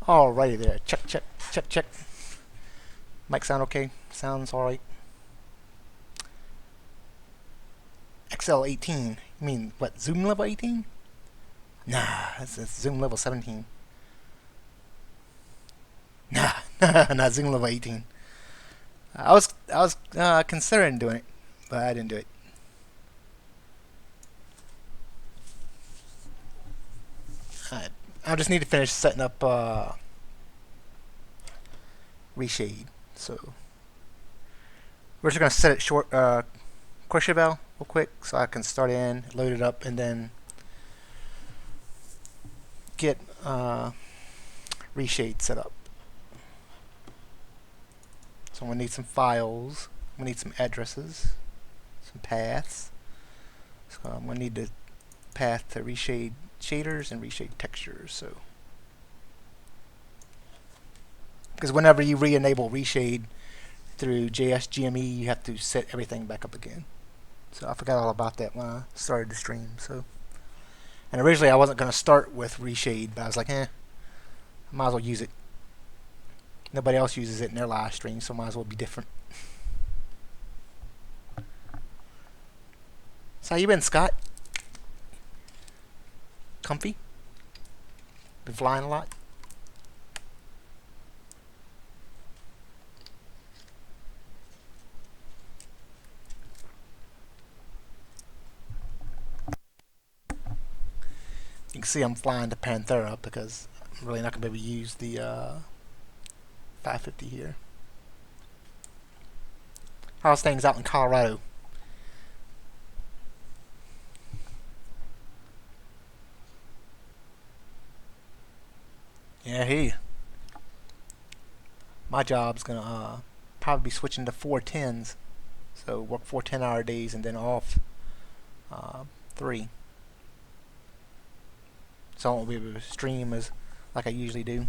Alrighty there. Check, check, check, check. Mic sound okay? Sounds alright. XL18. You mean, what, zoom level 18? Nah, it's zoom level 17. Nah, not zoom level 18. I was considering doing it, but I didn't do it. Alright, I just need to finish setting up reshade. So we're just gonna set it short Couchevel real quick so I can start in, load it up, and then get reshade set up. So I'm gonna need some files. I'm gonna need some addresses, some paths. So I'm gonna need the path to reshade shaders and reshade textures. So because whenever you re-enable reshade through JSGME, you have to set everything back up again. So I forgot all about that when I started the stream. So, and originally I wasn't going to start with reshade, but I was like, I might as well use it. Nobody else uses it in their live stream, so might as well be different. So how you been, Scott? Comfy? Been flying a lot? You can see I'm flying to Panthera because I'm really not going to be able to use the 550 here. How's things out in Colorado? Yeah, hey. My job's going to probably be switching to 410s. So work 4 10-hour days and then off 3. So I won't be able to stream as like I usually do.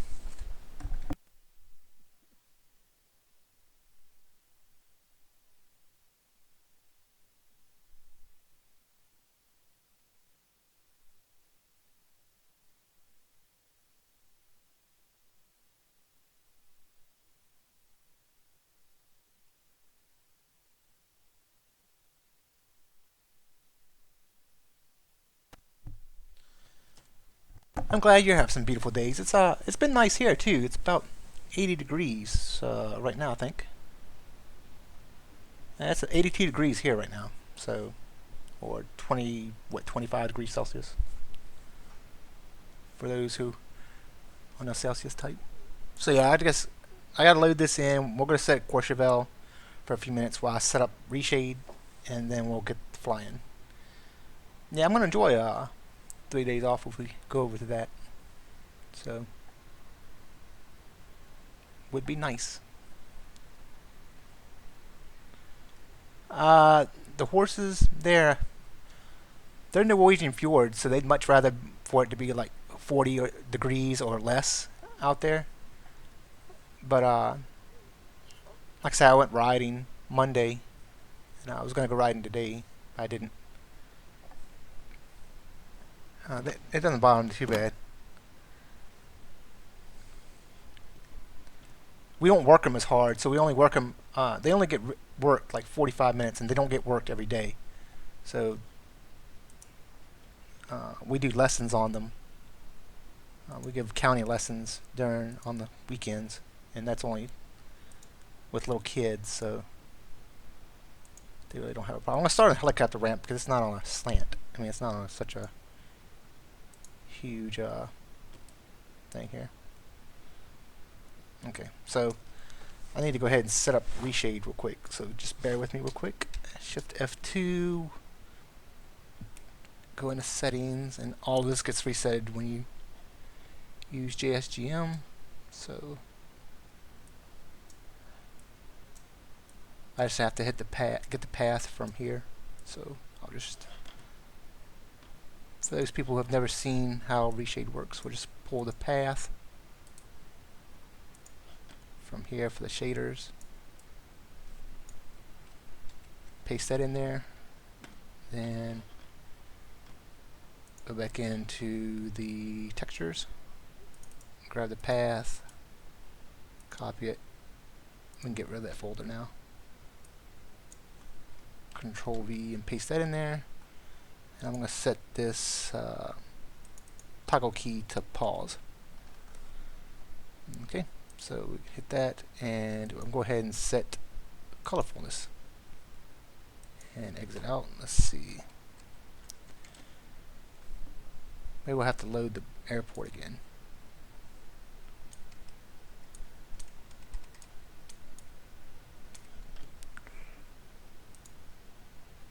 I'm glad you have some beautiful days. It's been nice here too. It's about 80 degrees right now, I think. It's 82 degrees here right now. So, or 25 degrees Celsius for those who on a Celsius type. So yeah, I guess I gotta load this in. We're gonna set Couchevel for a few minutes while I set up reshade, and then we'll get flying. Yeah, I'm gonna enjoy 3 days off if we go over to that. So would be nice. The horses they're in the Norwegian fjord, so they'd much rather for it to be like 40 degrees or less out there. But like I said, I went riding Monday, and I was gonna go riding today. I didn't. It doesn't bother me too bad. We don't work them as hard, so we only work them. They only get worked like 45 minutes, and they don't get worked every day. So we do lessons on them. We give county lessons on the weekends, and that's only with little kids, so they really don't have a problem. I'm gonna start a helicopter ramp because it's not on a slant. I mean, it's not on such a huge thing here. Okay, so I need to go ahead and set up reshade real quick, so just bear with me real quick. Shift F2, go into settings, and all of this gets reset when you use JSGM. So I just have to hit the path, get the path from here. So I'll just, for those people who have never seen how reshade works, we'll just pull the path from here for the shaders, paste that in there, then go back into the textures, grab the path, copy it. We can get rid of that folder now. Control V and paste that in there. And I'm going to set this toggle key to pause. Okay, so we hit that, and I'm going to go ahead and set colorfulness and exit out. Let's see. Maybe we'll have to load the airport again.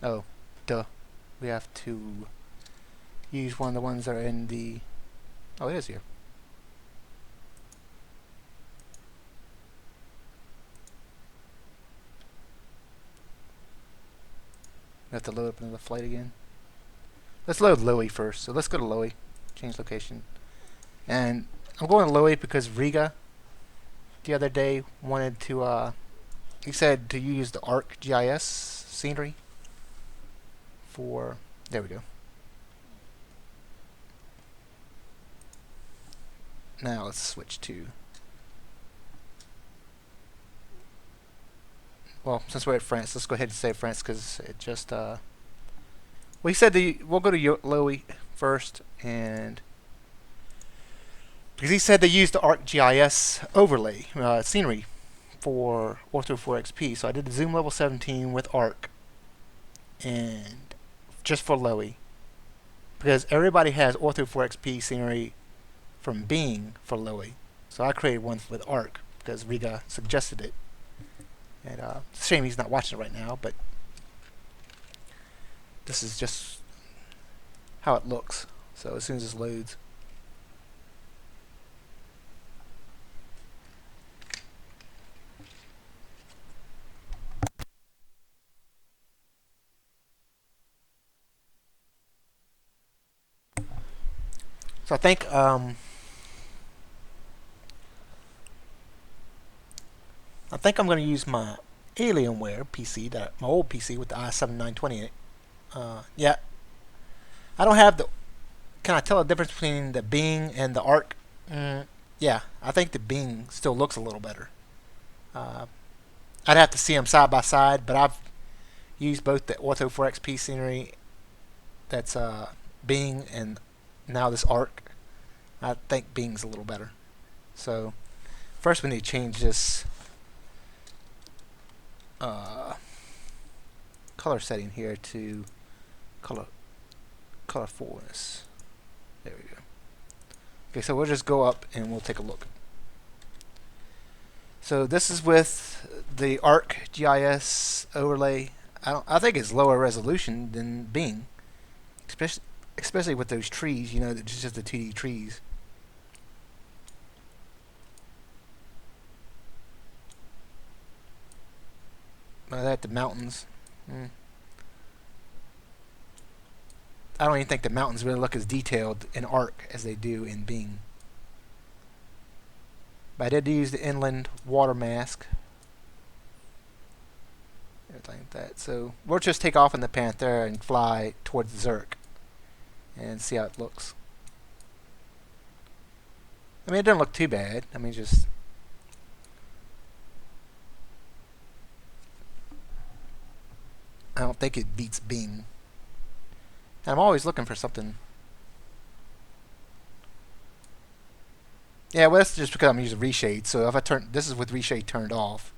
Oh, duh. We have to use one of the ones that are in the... Oh, it is here. We have to load up another flight again. Let's load Lowy first. So let's go to Lowy. Change location. And I'm going to Lowy because Riga the other day wanted to... he said to use the ArcGIS scenery for... There we go. Now let's switch to... Well, since we're at France, let's go ahead and say France because it just... Well, he said we'll go to Lowy first, and... Because he said they used the ArcGIS overlay scenery for Orth4XP, so I did the zoom level 17 with Arc, and just for Lowy, because everybody has Orth4XP scenery from Bing for Lowy, so I created one with Arc because Riga suggested it, and it's a shame he's not watching it right now, but this is just how it looks. So as soon as this loads. So I think I'm going to use my Alienware PC, my old PC with the i7-920 in it. Yeah, I don't have the. Can I tell the difference between the Bing and the Arc? Yeah, I think the Bing still looks a little better. I'd have to see them side by side, but I've used both the Orth4XP scenery that's Bing and now this Arc. I think Bing's a little better. So first we need to change this color setting here to colorfulness. There we go. Okay, so we'll just go up and we'll take a look. So this is with the ArcGIS overlay. I think it's lower resolution than Bing, especially with those trees. You know, it's just the 2D trees. That the mountains. I don't even think the mountains really look as detailed in Arc as they do in Bing. But I did use the inland water mask. Everything like that. So we'll just take off in the Panther and fly towards Zurich and see how it looks. I mean, it doesn't look too bad. I mean, just... I don't think it beats Bing. And I'm always looking for something. Yeah, well, that's just because I'm using reshade. So if I turn, this is with reshade turned off.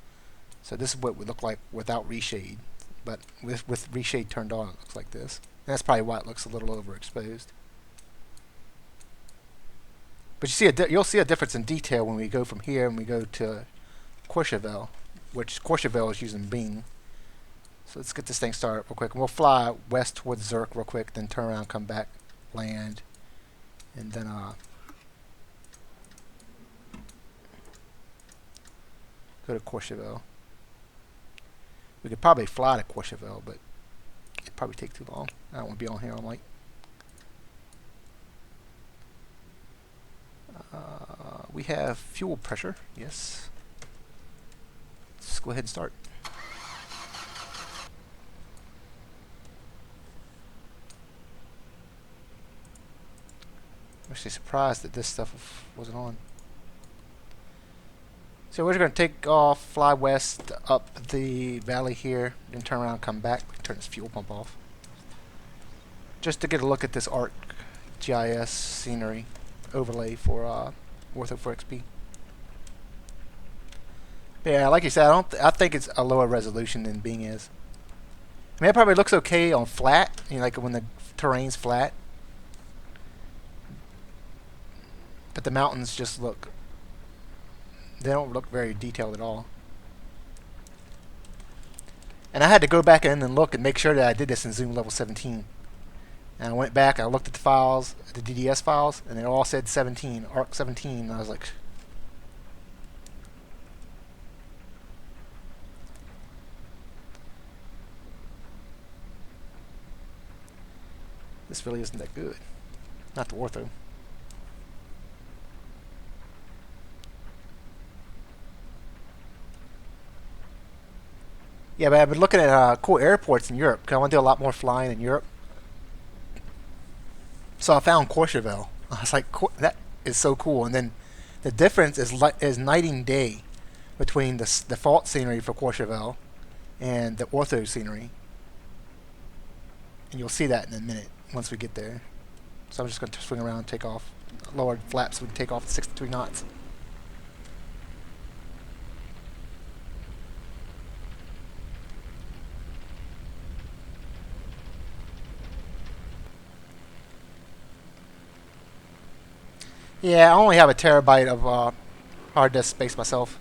So this is what it would look like without reshade. But with reshade turned on, it looks like this. And that's probably why it looks a little overexposed. But you see, you'll see a difference in detail when we go from here and we go to Couchevel, which Couchevel is using Bing. So let's get this thing started real quick. And we'll fly west towards Zurich real quick, then turn around, come back, land, and then go to Couchevel. We could probably fly to Couchevel, but it'd probably take too long. I don't want to be on here all night. We have fuel pressure, yes. Let's go ahead and start. I'm actually surprised that this stuff wasn't on. So we're going to take off, fly west up the valley here, then turn around and come back. Turn this fuel pump off. Just to get a look at this ArcGIS scenery overlay for Orth4XP. Yeah, like you said, I think it's a lower resolution than Bing is. I mean, it probably looks okay on flat, you know, like when the terrain's flat. But the mountains just look, they don't look very detailed at all. And I had to go back in and look and make sure that I did this in zoom level 17. And I went back, I looked at the files, the DDS files, and it all said 17, ARC 17, and I was like, this really isn't that good. Not the ortho. Yeah, but I've been looking at cool airports in Europe, because I want to do a lot more flying in Europe. So I found Couchevel. I was like, that is so cool. And then the difference is night and day between the default scenery for Couchevel and the ortho scenery. And you'll see that in a minute once we get there. So I'm just going to swing around and take off. Lower flaps, we can take off at 63 knots. Yeah, I only have a terabyte of hard disk space myself.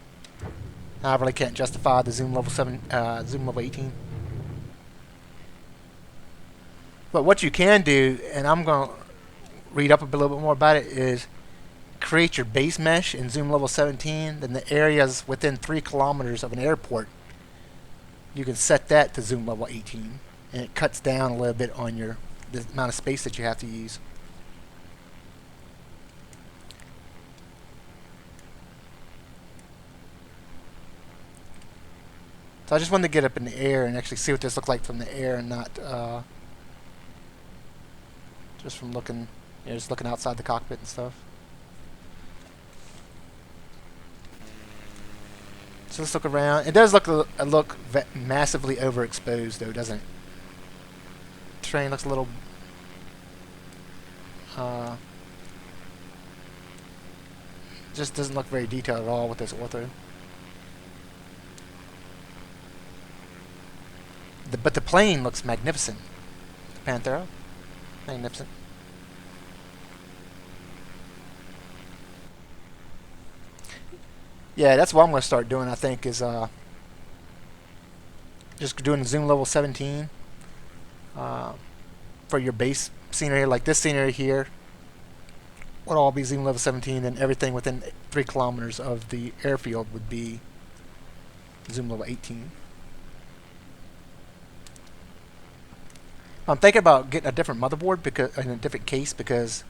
I really can't justify the zoom level 18. But what you can do, and I'm going to read up a little bit more about it, is create your base mesh in zoom level 17. Then the areas within 3 kilometers of an airport, you can set that to zoom level 18, and it cuts down a little bit on the amount of space that you have to use. So I just wanted to get up in the air and actually see what this looks like from the air, and not just from looking, you know, just looking outside the cockpit and stuff. So let's look around. It does look massively overexposed, though, doesn't it? The terrain looks a little just doesn't look very detailed at all with this ortho. But the plane looks magnificent. The Panthera, magnificent. Yeah, that's what I'm going to start doing, I think, is just doing zoom level 17 for your base scenery. Like this scenery here would all be zoom level 17, and everything within 3 kilometers of the airfield would be zoom level 18. I'm thinking about getting a different motherboard because in a different case, because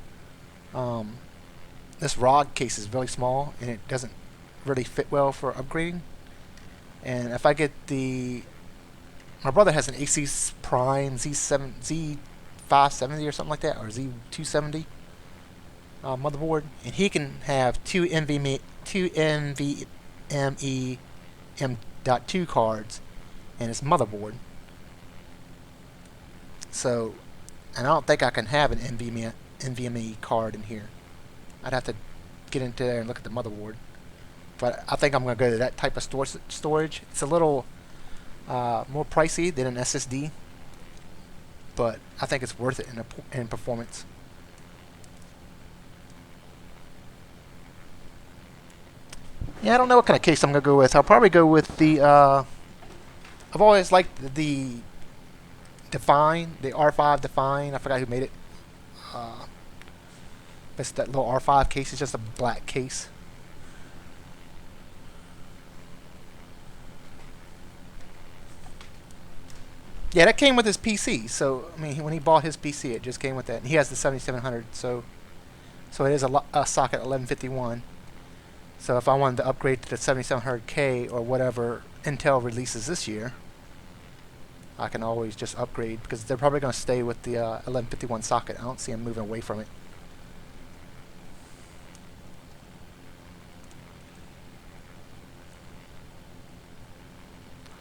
this ROG case is really small and it doesn't really fit well for upgrading. And if I get my brother has an AC Prime Z570 or something like that, or Z270 motherboard, and he can have two NVMe M.2 cards in his motherboard. So, and I don't think I can have an NVMe card in here. I'd have to get into there and look at the motherboard. But I think I'm going to go to that type of storage. It's a little more pricey than an SSD, but I think it's worth it in performance. Yeah, I don't know what kind of case I'm going to go with. I'll probably go with the I've always liked the Define, the R5 Define. I forgot who made it. It's that little R5 case. It's just a black case. Yeah, that came with his PC. So I mean, when he bought his PC, it just came with that. And he has the 7700. So it is a socket 1151. So if I wanted to upgrade to the 7700K or whatever Intel releases this year, I can always just upgrade, because they're probably going to stay with the 1151 socket. I don't see them moving away from it.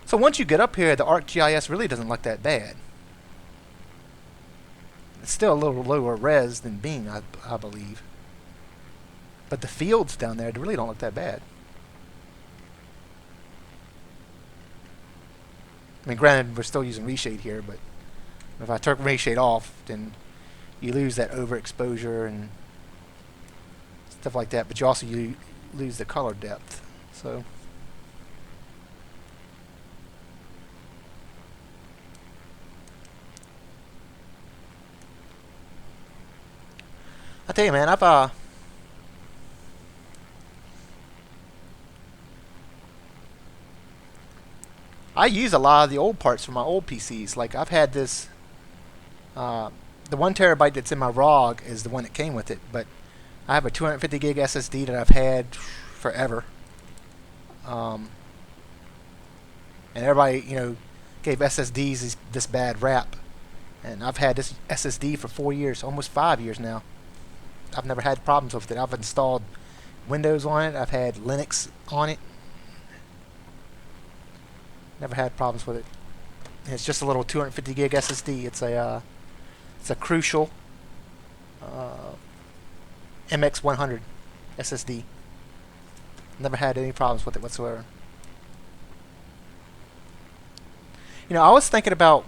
So once you get up here, the ArcGIS really doesn't look that bad. It's still a little lower res than Bing, I believe. But the fields down there really don't look that bad. I mean, granted, we're still using reshade here, but if I took reshade off, then you lose that overexposure and stuff like that. But you also lose the color depth. So I tell you, man, I use a lot of the old parts from my old PCs. Like I've had this, the 1 terabyte that's in my ROG is the one that came with it, but I have a 250 gig SSD that I've had forever. And everybody, gave SSDs this bad rap. And I've had this SSD for 4 years, almost 5 years now. I've never had problems with it. I've installed Windows on it. I've had Linux on it. Never had problems with it. And it's just a little 250 gig SSD. It's a Couchevel MX100 SSD. Never had any problems with it whatsoever. I was thinking about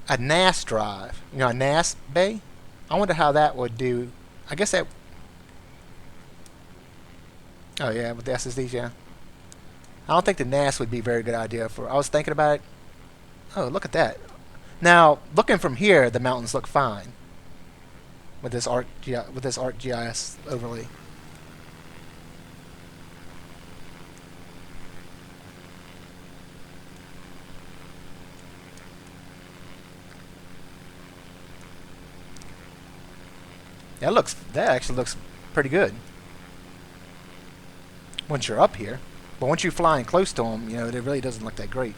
a NAS drive. A NAS bay. I wonder how that would do. I guess that. Oh yeah, with the SSDs, yeah. I don't think the NAS would be a very good idea for. I was thinking about it. Oh, look at that. Now, looking from here, the mountains look fine with this ArcGIS overlay. That actually looks pretty good once you're up here. But once you're flying close to them, it really doesn't look that great.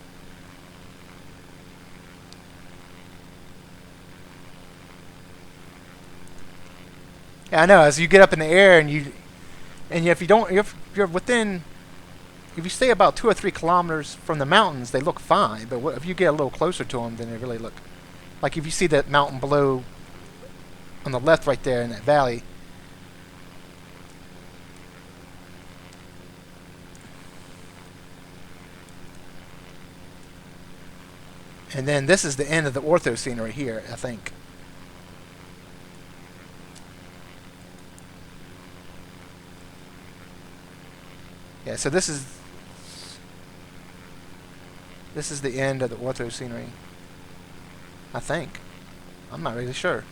Yeah, I know. As you get up in the air, and if you stay about 2 or 3 kilometers from the mountains, they look fine. But if you get a little closer to them, then they really look like if you see that mountain below on the left, right there in that valley. And then this is the end of the ortho scenery here, I think. Yeah, so this is the end of the ortho scenery, I think. I'm not really sure.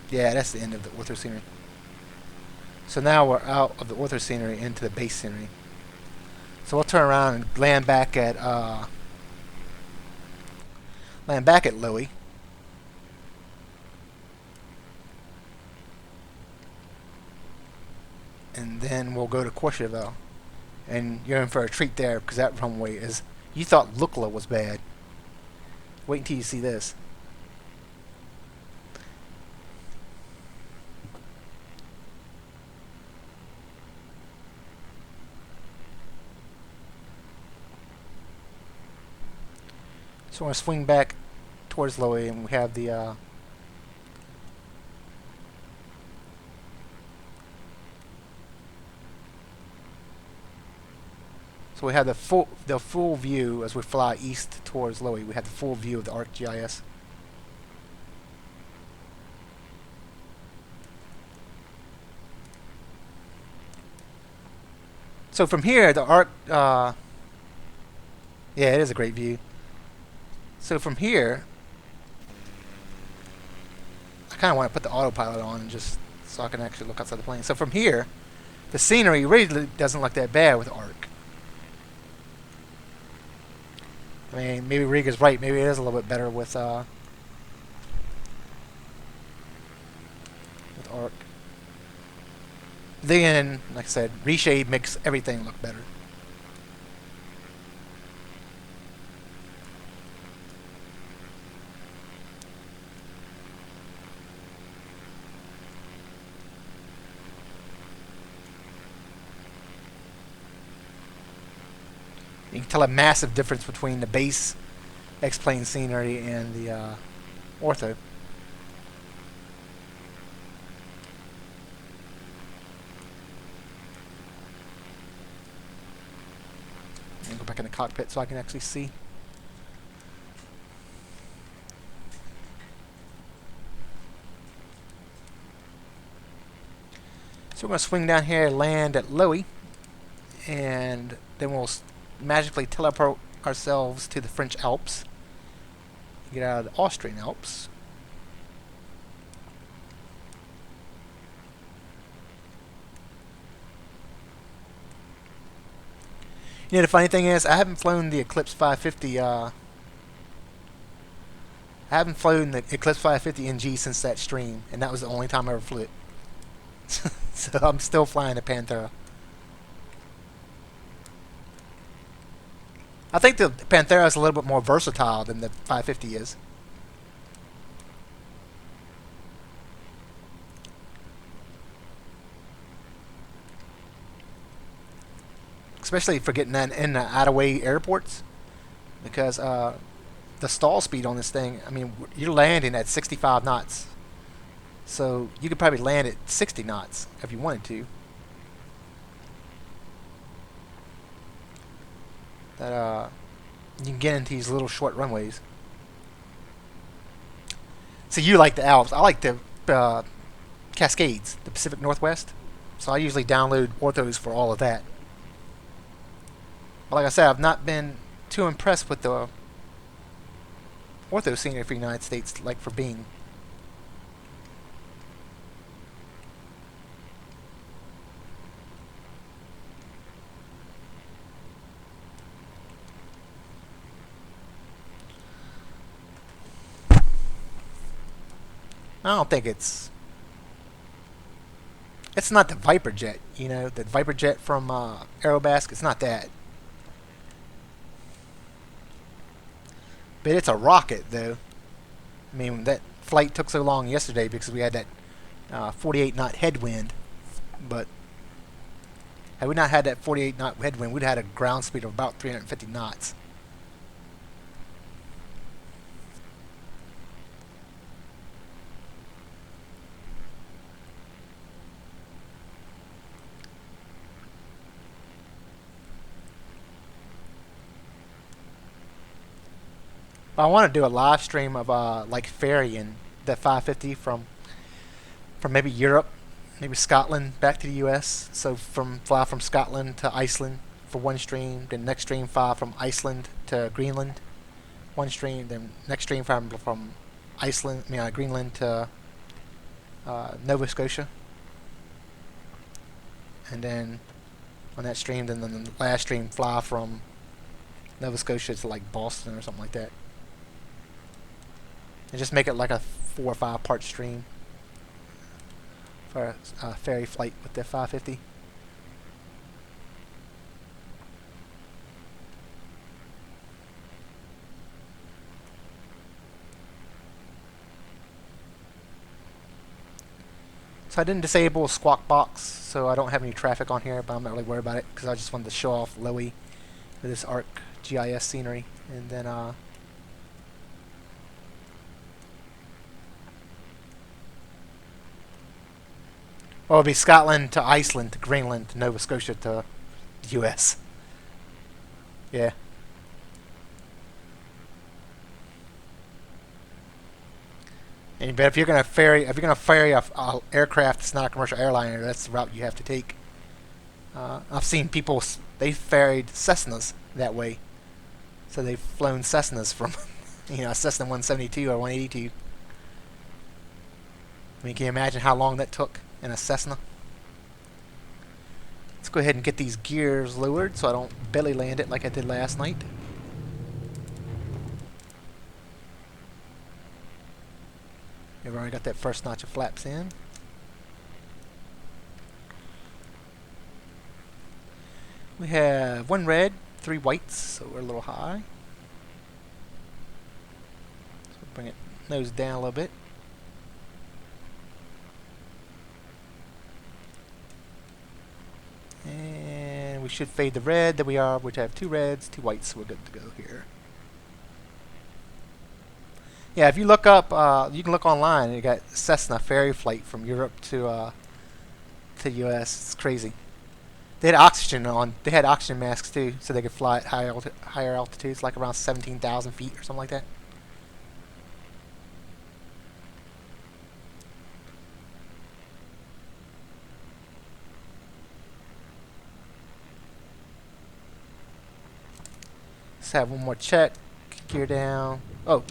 Yeah, that's the end of the ortho scenery. So now we're out of the ortho scenery into the base scenery. So we'll turn around and land back at Lowy. And then we'll go to Couchevel. And you're in for a treat there because that runway is. You thought Lukla was bad. Wait until you see this. So we're going to swing back towards Lowy, and we have the so we have the full view as we fly east towards Lowy. We have the full view of the ArcGIS. So from here, the yeah, it is a great view. So from here, I kind of want to put the autopilot on and just so I can actually look outside the plane. So from here, the scenery really doesn't look that bad with Arc. I mean, maybe Riga's right. Maybe it is a little bit better with Arc. Then, like I said, reshade makes everything look better. You can tell a massive difference between the base X-plane scenery and the ortho. Go back in the cockpit so I can actually see. So we're going to swing down here, land at Lowy, and then we'll magically teleport ourselves to the French Alps. Get out of the Austrian Alps. You know, the funny thing is, I haven't flown the Eclipse 550. I haven't flown the Eclipse 550 NG since that stream, and that was the only time I ever flew it. So I'm still flying the Panthera. I think the Panthera is a little bit more versatile than the 550 is. Especially for getting in the out-of-way airports, because the stall speed on this thing, I mean, you're landing at 65 knots. So you could probably land at 60 knots if you wanted to. That you can get into these little short runways. So you like the Alps. I like the Cascades, the Pacific Northwest. So I usually download orthos for all of that. But like I said, I've not been too impressed with the ortho scenery for the United States, like for Bing. I don't think it's not the Viper jet, you know, the Viper jet from Aerobask. It's not that. But it's a rocket, though. I mean, that flight took so long yesterday because we had that 48 knot headwind. But had we not had that 48 knot headwind, we'd had a ground speed of about 350 knots. I want to do a live stream of like ferrying the 550 from maybe Europe, maybe Scotland back to the U.S. So fly from Scotland to Iceland for one stream, then next stream fly from Iceland to Greenland, one stream, then next stream from Iceland, Greenland to Nova Scotia, and then on that stream, then the last stream fly from Nova Scotia to like Boston or something like that. And just make it like a 4 or 5 part stream for a ferry flight with the 550. So I didn't disable Squawk Box, so I don't have any traffic on here, but I'm not really worried about it because I just wanted to show off Lowy with this ARC GIS scenery. And then well, it'll be Scotland to Iceland to Greenland to Nova Scotia to U.S. Yeah. But if you're gonna ferry a aircraft that's not a commercial airliner, that's the route you have to take. I've seen people, they ferried Cessnas that way, so they've flown Cessnas from, a Cessna 172 or 182. I mean, can you imagine how long that took in a Cessna? Let's go ahead and get these gears lowered so I don't belly land it like I did last night. We've already got that first notch of flaps in. We have 1 red, 3 whites, so we're a little high. So bring it nose down a little bit. And we should fade the red. There we are. We have 2 reds, 2 whites. So we're good to go here. Yeah, if you look up, you can look online. You got Cessna ferry flight from Europe to U.S. It's crazy. They had oxygen on. They had oxygen masks too, so they could fly at higher altitudes, like around 17,000 feet or something like that. Let's have one more check. Gear down. Oh,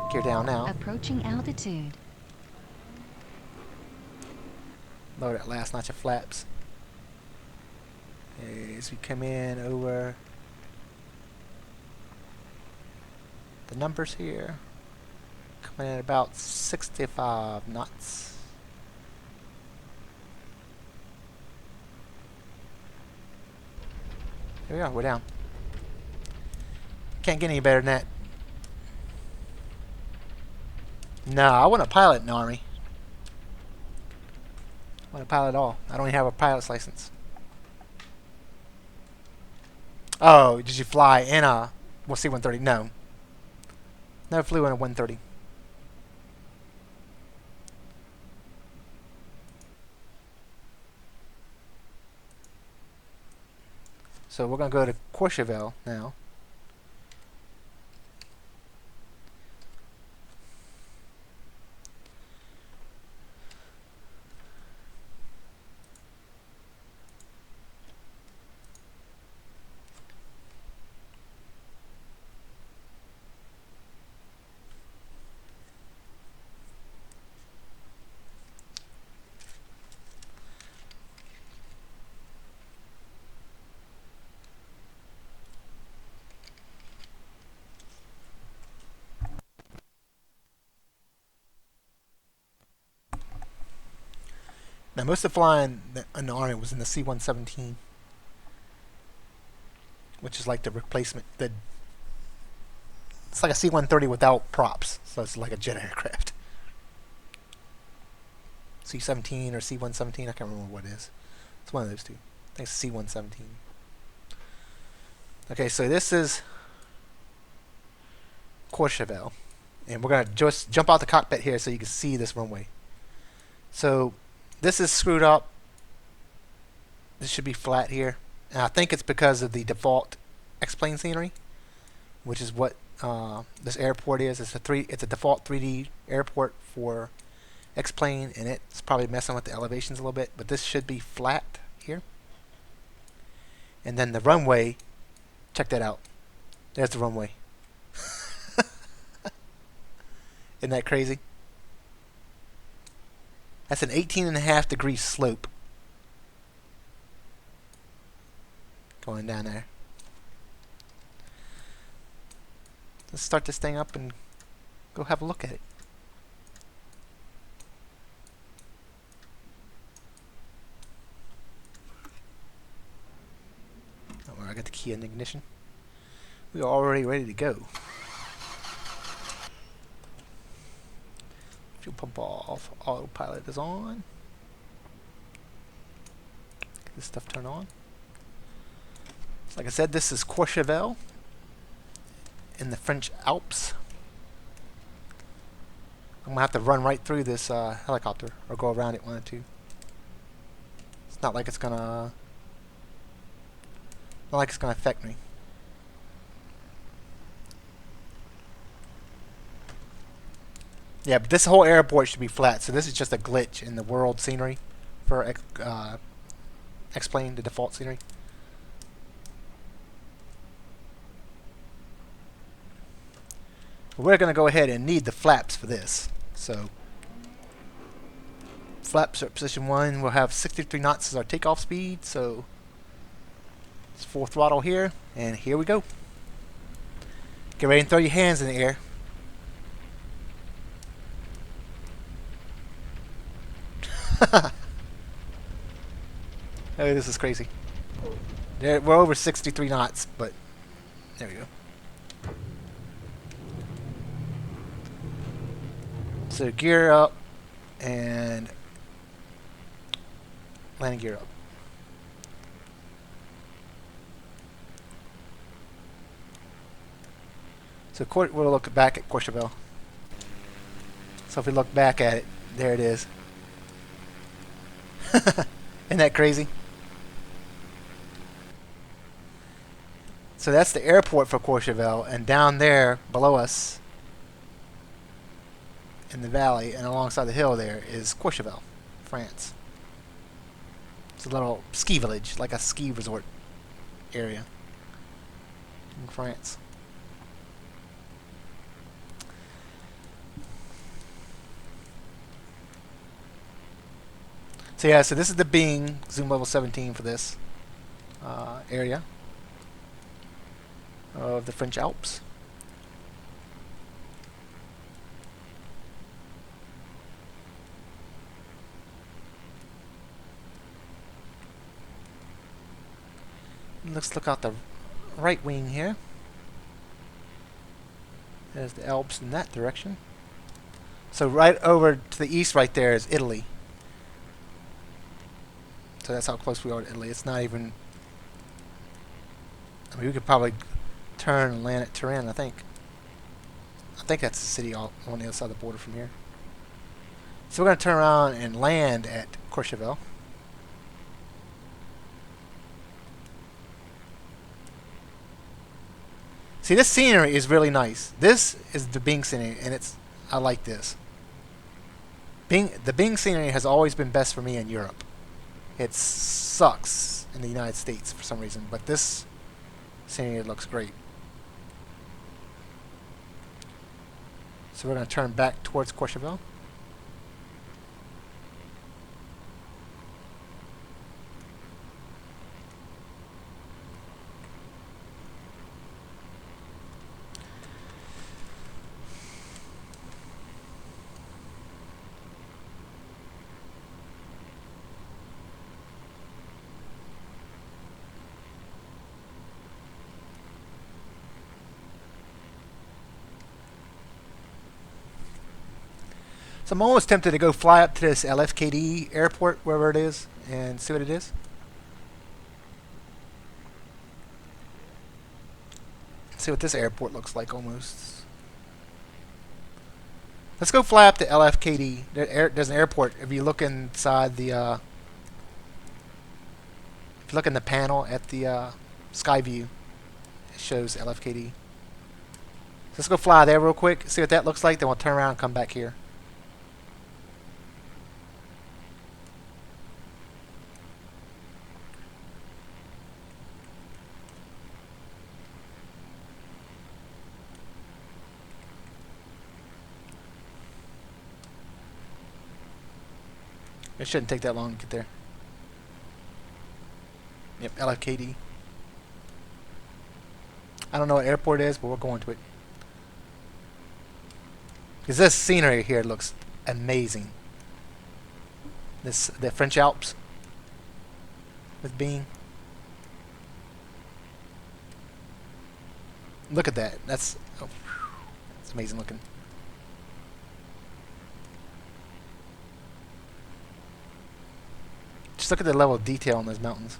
gear down now. Approaching altitude. Lower that last notch of flaps. As we come in over the numbers here, coming in about 65 knots. There we are, we're down. Can't get any better than that. No, I want to pilot in the Army. I want to pilot at all. I don't even have a pilot's license. Oh, did you fly in a C-130? No. Never flew in a 130. So we're going to go to Couchevel now. Now, most of the flying in the Army was in the C-117, which is like the replacement. It's like a C-130 without props, so it's like a jet aircraft. C-17 or C-117, I can't remember what it is. It's one of those two. I think it's C-117. Okay, so this is Couchevel, and we're going to just jump out the cockpit here so you can see this runway. So this is screwed up. This should be flat here. And I think it's because of the default X-plane scenery, which is what this airport is. It's a default 3D airport for X-plane, and it's probably messing with the elevations a little bit. But this should be flat here. And then the runway, check that out. There's the runway. Isn't that crazy? That's an 18.5 degree slope going down there. Let's start this thing up and go have a look at it. Oh, I got the key in ignition. We are already ready to go. Fuel pump off. Autopilot is on. Get this stuff turned on. So like I said, this is Couchevel in the French Alps. I'm gonna have to run right through this helicopter, or go around it, one or two. It's not like it's gonna affect me. Yeah, but this whole airport should be flat, so this is just a glitch in the world scenery for X-plane, the default scenery. We're going to go ahead and need the flaps for this. So, flaps are at position 1. We'll have 63 knots as our takeoff speed, so it's full throttle here, and here we go. Get ready and throw your hands in the air. Oh, this is crazy. We're over 63 knots, but there we go. So gear up and landing gear up. So we'll look back at Courchevel. So if we look back at it, there it is. Isn't that crazy? So that's the airport for Courchevel, and down there below us in the valley and alongside the hill there is Courchevel, France. It's a little ski village, like a ski resort area in France. So yeah, so this is the Bing, zoom level 17 for this area of the French Alps. Let's look out the right wing here. There's the Alps in that direction. So right over to the east right there is Italy. So that's how close we are to Italy. It's not even... I mean, we could probably turn and land at Turin, I think. I think that's the city on the other side of the border from here. So we're going to turn around and land at Courchevel. See, this scenery is really nice. This is the Bing scenery, and I like this. The Bing scenery has always been best for me in Europe. It sucks in the United States for some reason, but this scenery looks great. So we're going to turn back towards Courchevel. So I'm almost tempted to go fly up to this LFKD airport, wherever it is, and see what it is. See what this airport looks like almost. Let's go fly up to LFKD. There's an airport. If you look inside the, if you look in the panel at the sky view, it shows LFKD. So let's go fly there real quick, see what that looks like, then we'll turn around and come back here. It shouldn't take that long to get there. Yep, LFKD. I don't know what airport it is, but we're going to it. Because this scenery here looks amazing. The French Alps with Bing. Look at that. That's amazing looking. Just look at the level of detail on those mountains.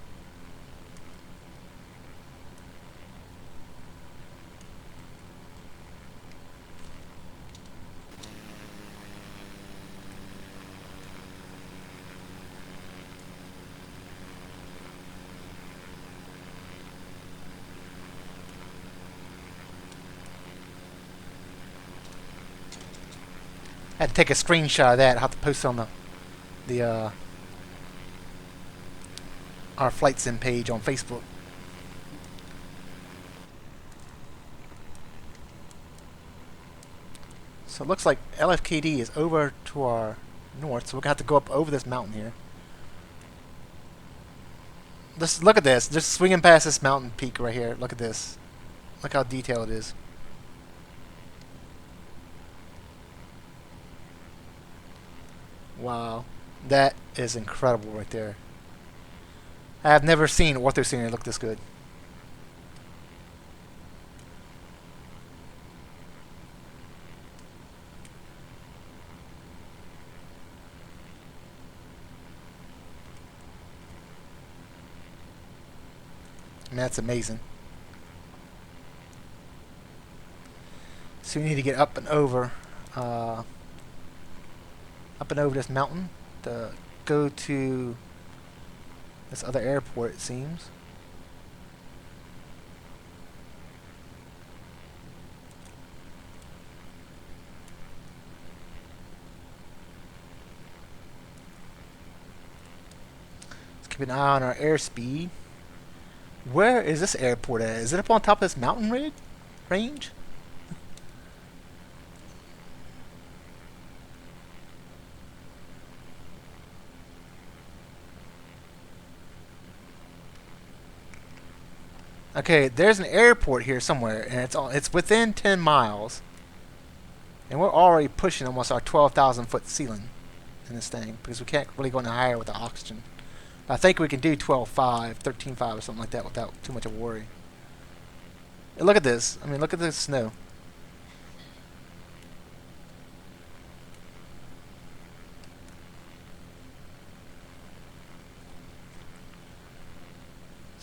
I had to take a screenshot of that. I'll have to post it on the our flight sim page on Facebook. So it looks like LFKD is over to our north, so we're gonna have to go up over this mountain here. Just look at this. Just swinging past this mountain peak right here. Look at this. Look how detailed it is. Wow, that is incredible right there. I have never seen Ortho scenery look this good. And that's amazing. So we need to get up and over this mountain to go to this other airport, it seems. Let's keep an eye on our airspeed. Where is this airport at? Is it up on top of this mountain range? Okay, there's an airport here somewhere, and it's within 10 miles. And we're already pushing almost our 12,000 foot ceiling in this thing, because we can't really go any higher with the oxygen. I think we can do 12.5, 13.5 or something like that without too much of a worry. And look at this. I mean, look at this snow.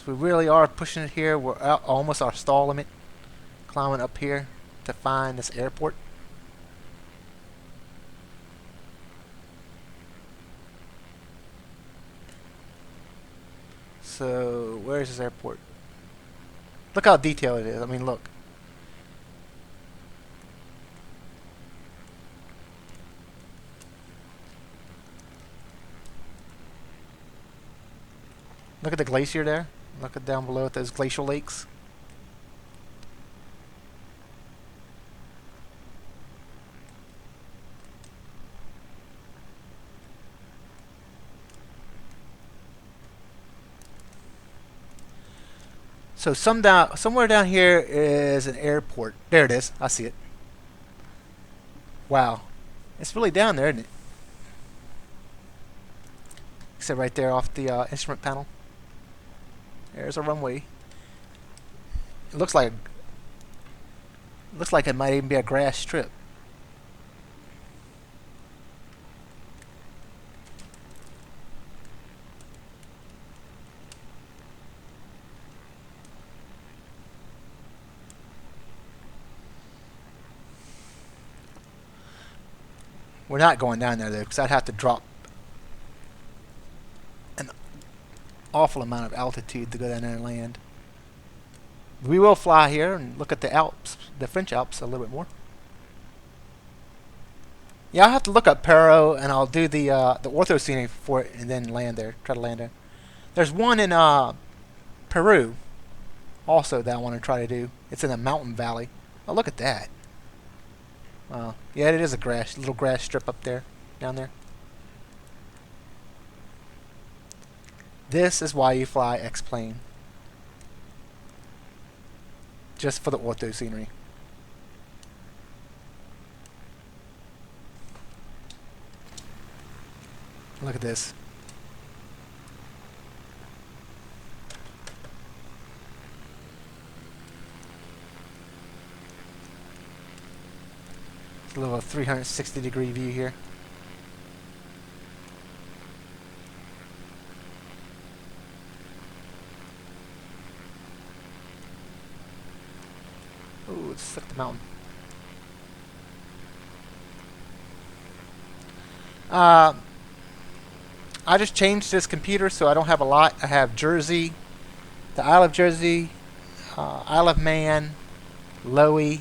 We really are pushing it here. We're out almost our stall limit, climbing up here to find this airport. So where's this airport? Look how detailed it is. I mean, look. Look at the glacier there. Look at down below at those glacial lakes. So somewhere down here is an airport. There it is. I see it. Wow. It's really down there, isn't it? Except right there off the instrument panel. There's a runway. It looks like it might even be a grass strip. We're not going down there though, because I'd have to drop an awful amount of altitude to go down there and land. We will fly here and look at the Alps, the French Alps, a little bit more. Yeah, I'll have to look up Pero, and I'll do the ortho scenery for it, and then land there. Try to land there. There's one in Peru, also that I want to try to do. It's in a mountain valley. Oh, look at that. Wow. Yeah, it is a little grass strip up there, down there. This is why you fly X-plane. Just for the ortho scenery. Look at this. It's a little 360-degree view here. Ooh, it's up the mountain. I just changed this computer, so I don't have a lot. I have Jersey, the Isle of Jersey, Isle of Man, Loey,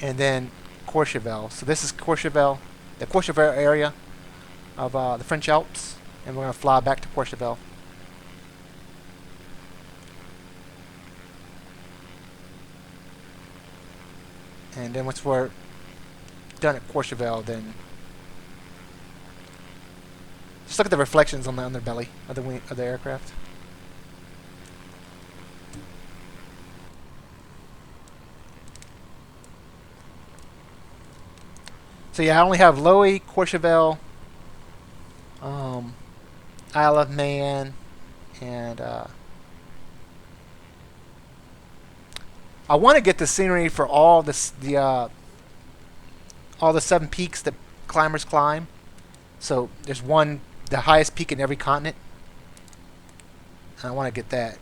and then Couchevel. So this is Couchevel, the Couchevel area of the French Alps, and we're going to fly back to Couchevel. And then once we're done at Couchevel, then just look at the reflections on the underbelly of the aircraft. So yeah, I only have Loey, Couchevel, Isle of Man, and I want to get the scenery for all the 7 peaks that climbers climb. So there's one, the highest peak in every continent, and I want to get that.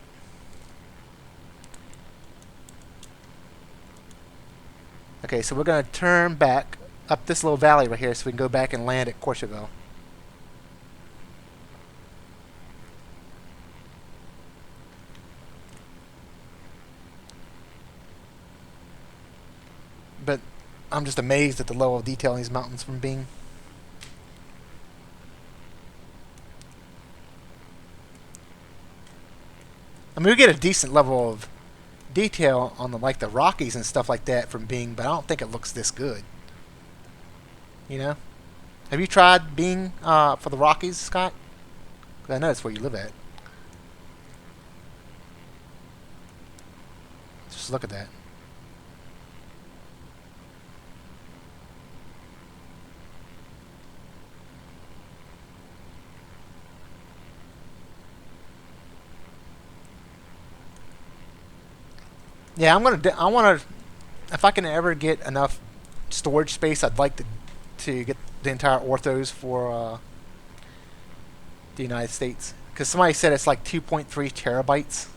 Like Okay, so we're going to turn back up this little valley right here so we can go back and land at Couchevel. But I'm just amazed at the level of detail in these mountains from Bing. I mean, we get a decent level of detail on the the Rockies and stuff like that from Bing, but I don't think it looks this good. You know? Have you tried Bing for the Rockies, Scott? 'Cause I know that's where you live at. Just look at that. Yeah, I want to. If I can ever get enough storage space, I'd like to get the entire Orthos for the United States. Because somebody said it's like 2.3 terabytes.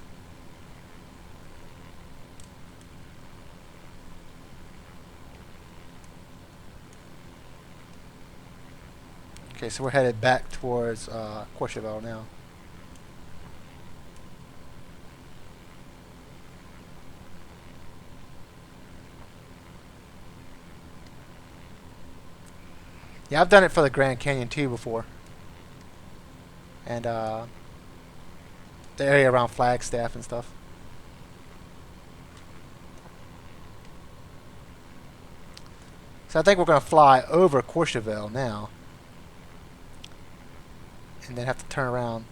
Okay, so we're headed back towards Couchevel now. Yeah, I've done it for the Grand Canyon too before. And the area around Flagstaff and stuff. So I think we're going to fly over Couchevel now. And then have to turn around.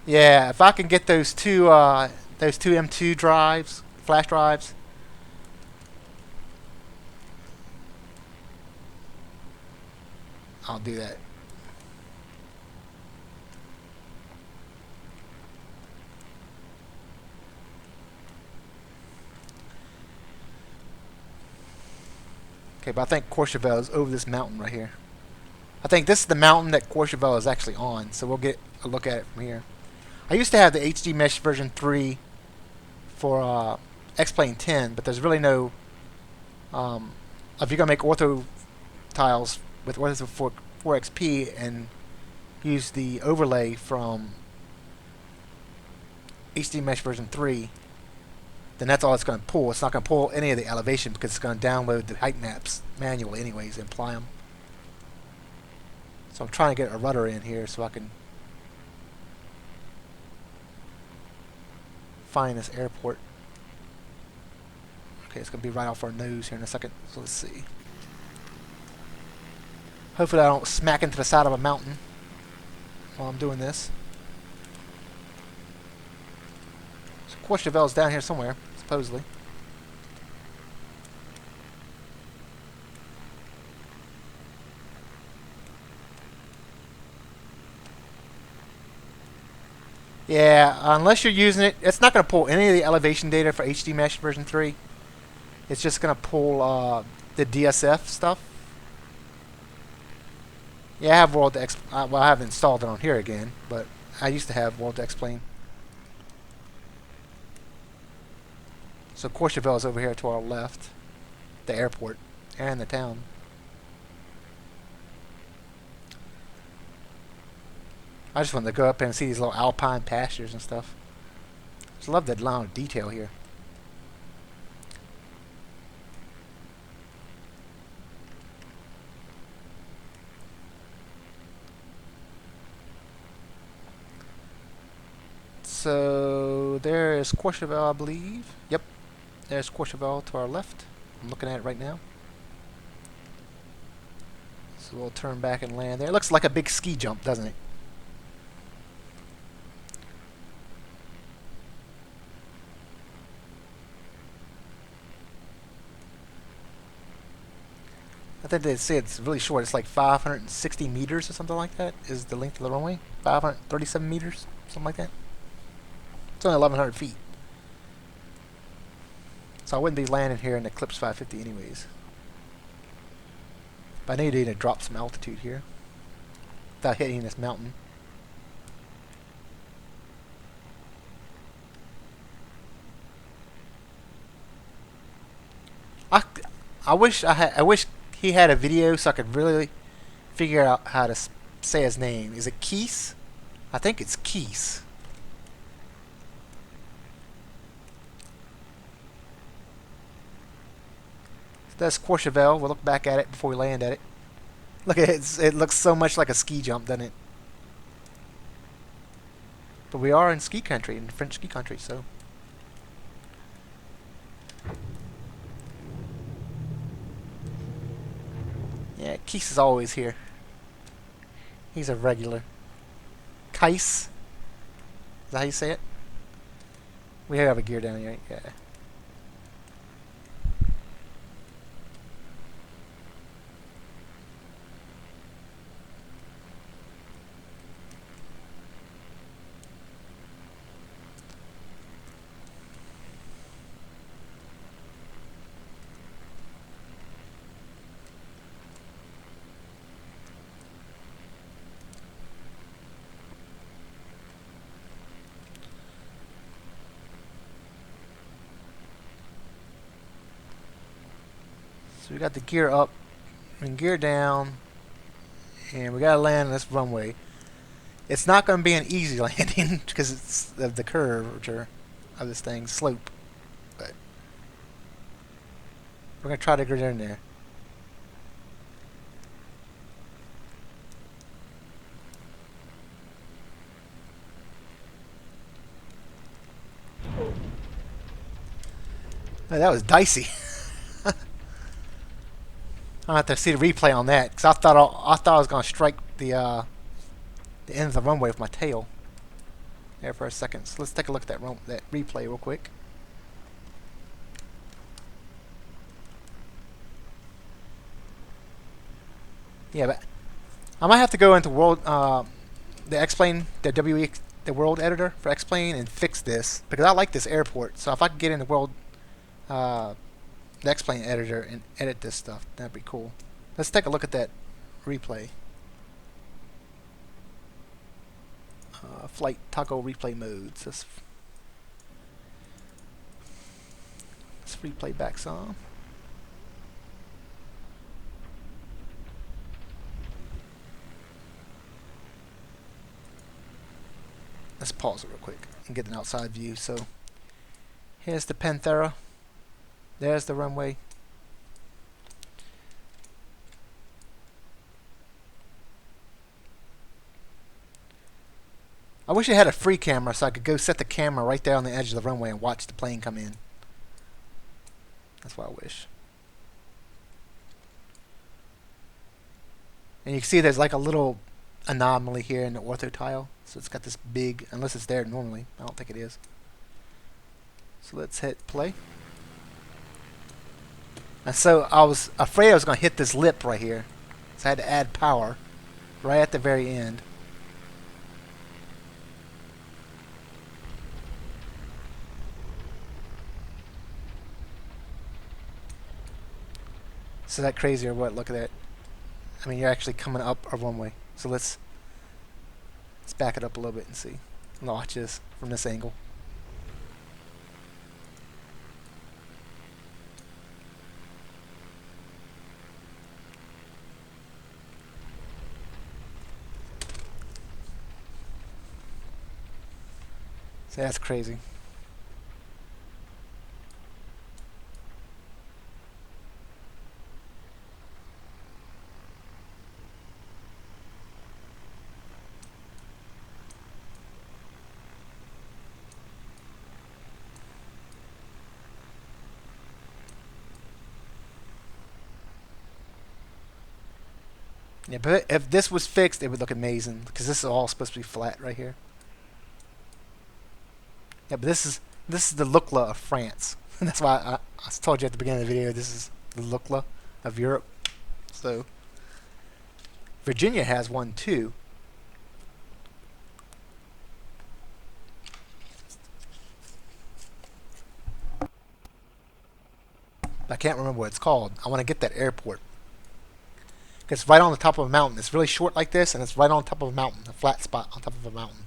Yeah, if I can get those two M2 drives, flash drives. I'll do that. Okay, but I think Couchevel is over this mountain right here. I think this is the mountain that Couchevel is actually on, so we'll get a look at it from here. I used to have the HD Mesh version 3 for X-Plane 10, but there's really no... if you're going to make ortho tiles with Orth4XP and use the overlay from HD Mesh version 3, then that's all it's going to pull. It's not going to pull any of the elevation because it's going to download the height maps manually anyways and apply them. So I'm trying to get a rudder in here so I can find this airport. Okay, it's going to be right off our nose here in a second. So let's see. Hopefully I don't smack into the side of a mountain while I'm doing this. So Couchevel's down here somewhere, supposedly. Yeah, unless you're using it, it's not going to pull any of the elevation data for HD Mesh version 3. It's just going to pull the DSF stuff. Yeah, I have World X. Well, I haven't installed it on here again, but I used to have World X-Plane. So Couchevel is over here to our left, the airport and the town. I just wanted to go up and see these little alpine pastures and stuff. Just love that line of detail here. So there is Couchevel, I believe. Yep, there's Couchevel to our left. I'm looking at it right now. So we'll turn back and land there. It looks like a big ski jump, doesn't it? I think they say it's really short. It's like 560 meters or something like that is the length of the runway. 537 meters, something like that. It's only 1,100 feet. So I wouldn't be landing here in Eclipse 550 anyways. But I need to drop some altitude here without hitting this mountain. I, I wish he had a video so I could really figure out how to say his name. Is it Keese? I think it's Keese. That's Couchevel. We'll look back at it before we land at it. Look at it. It looks so much like a ski jump, doesn't it? But we are in ski country, in French ski country, so. Yeah, Keese is always here. He's a regular. Keis? Is that how you say it? We have a gear down here. Yeah. So we got the gear up and gear down, and we gotta land on this runway. It's not going to be an easy landing because it's the curvature of this thing, slope. But we're going to try to get in there. Oh, that was dicey. I'll have to see the replay on that because I thought I was going to strike the end of the runway with my tail there for a second. So let's take a look at that replay real quick. Yeah, but I might have to go into the X-Plane, the world editor for X-Plane and fix this because I like this airport. So if I could get in the X-Plane editor and edit this stuff, that'd be cool. Let's take a look at that replay. Flight toggle replay modes. Let's replay back some. Let's pause it real quick and get an outside view. So here's the Panthera. There's the runway. I wish it had a free camera so I could go set the camera right there on the edge of the runway and watch the plane come in. That's what I wish. And you can see there's like a little anomaly here in the ortho tile. So it's got this big, unless it's there normally. I don't think it is. So let's hit play. And so I was afraid I was going to hit this lip right here. So I had to add power right at the very end. So that crazy or what? Look at that. I mean, you're actually coming up a runway. So let's back it up a little bit and see. And watch this from this angle. So that's crazy. Yeah, but if this was fixed, it would look amazing because this is all supposed to be flat right here. Yeah, but this is the Lukla of France. That's why I told you at the beginning of the video this is the Lukla of Europe. So Virginia has one too. I can't remember what it's called. I want to get that airport. Because it's right on the top of a mountain. It's really short like this, and it's right on top of a mountain. A flat spot on top of a mountain.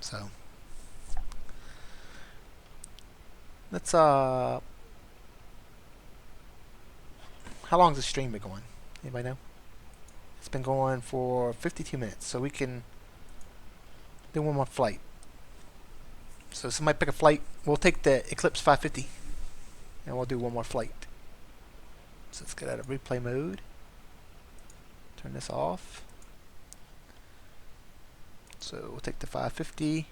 So. Let's how long's the stream been going? Anybody know? It's been going for 52 minutes, so we can do one more flight. So somebody pick a flight. We'll take the Eclipse 550, and we'll do one more flight. So let's get out of replay mode. Turn this off. So we'll take the 550.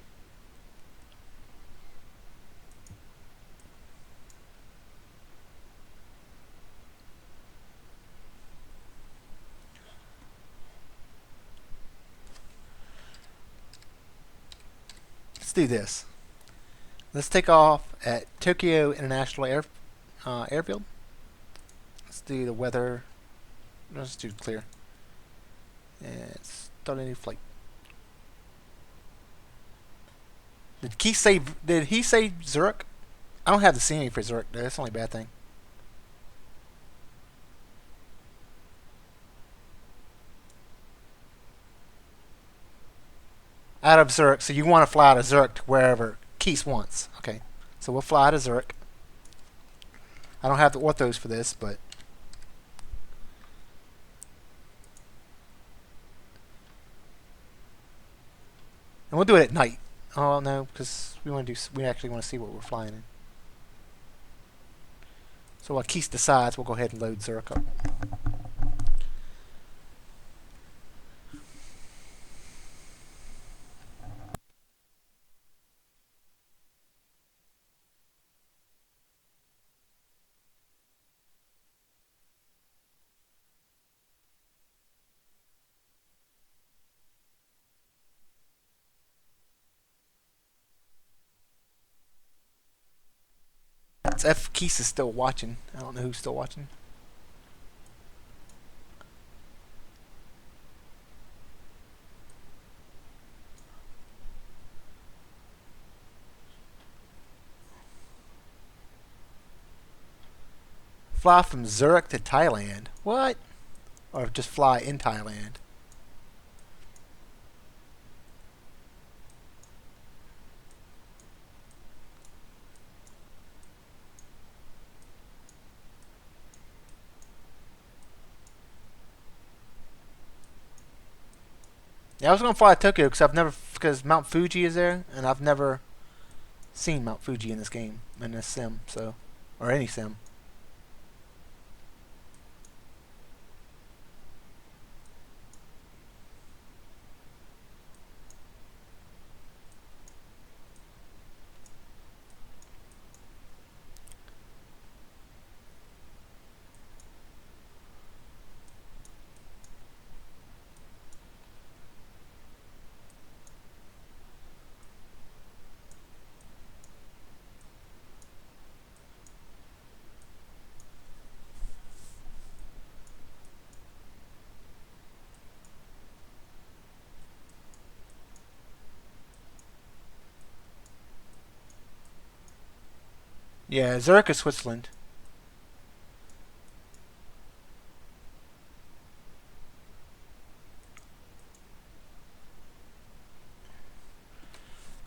Let's do this. Let's take off at Tokyo International Airfield. Let's do the weather. Let's do clear. And start a new flight. Did he say Zurich? I don't have the scenery for Zurich. That's the only bad thing. Out of Zurich. So you want to fly out of Zurich to wherever Keith wants. Okay. So we'll fly out of Zurich. I don't have the orthos for this, but and we'll do it at night. Oh no, because we actually want to see what we're flying in. So while Keith decides, we'll go ahead and load Zurich up. It's F. Keith is still watching. I don't know who's still watching. Fly from Zurich to Thailand. What? Or just fly in Thailand. Yeah, I was gonna fly to Tokyo because Mount Fuji is there, and I've never seen Mount Fuji in this game, in this sim, so, or any sim. Yeah, Zurich is Switzerland.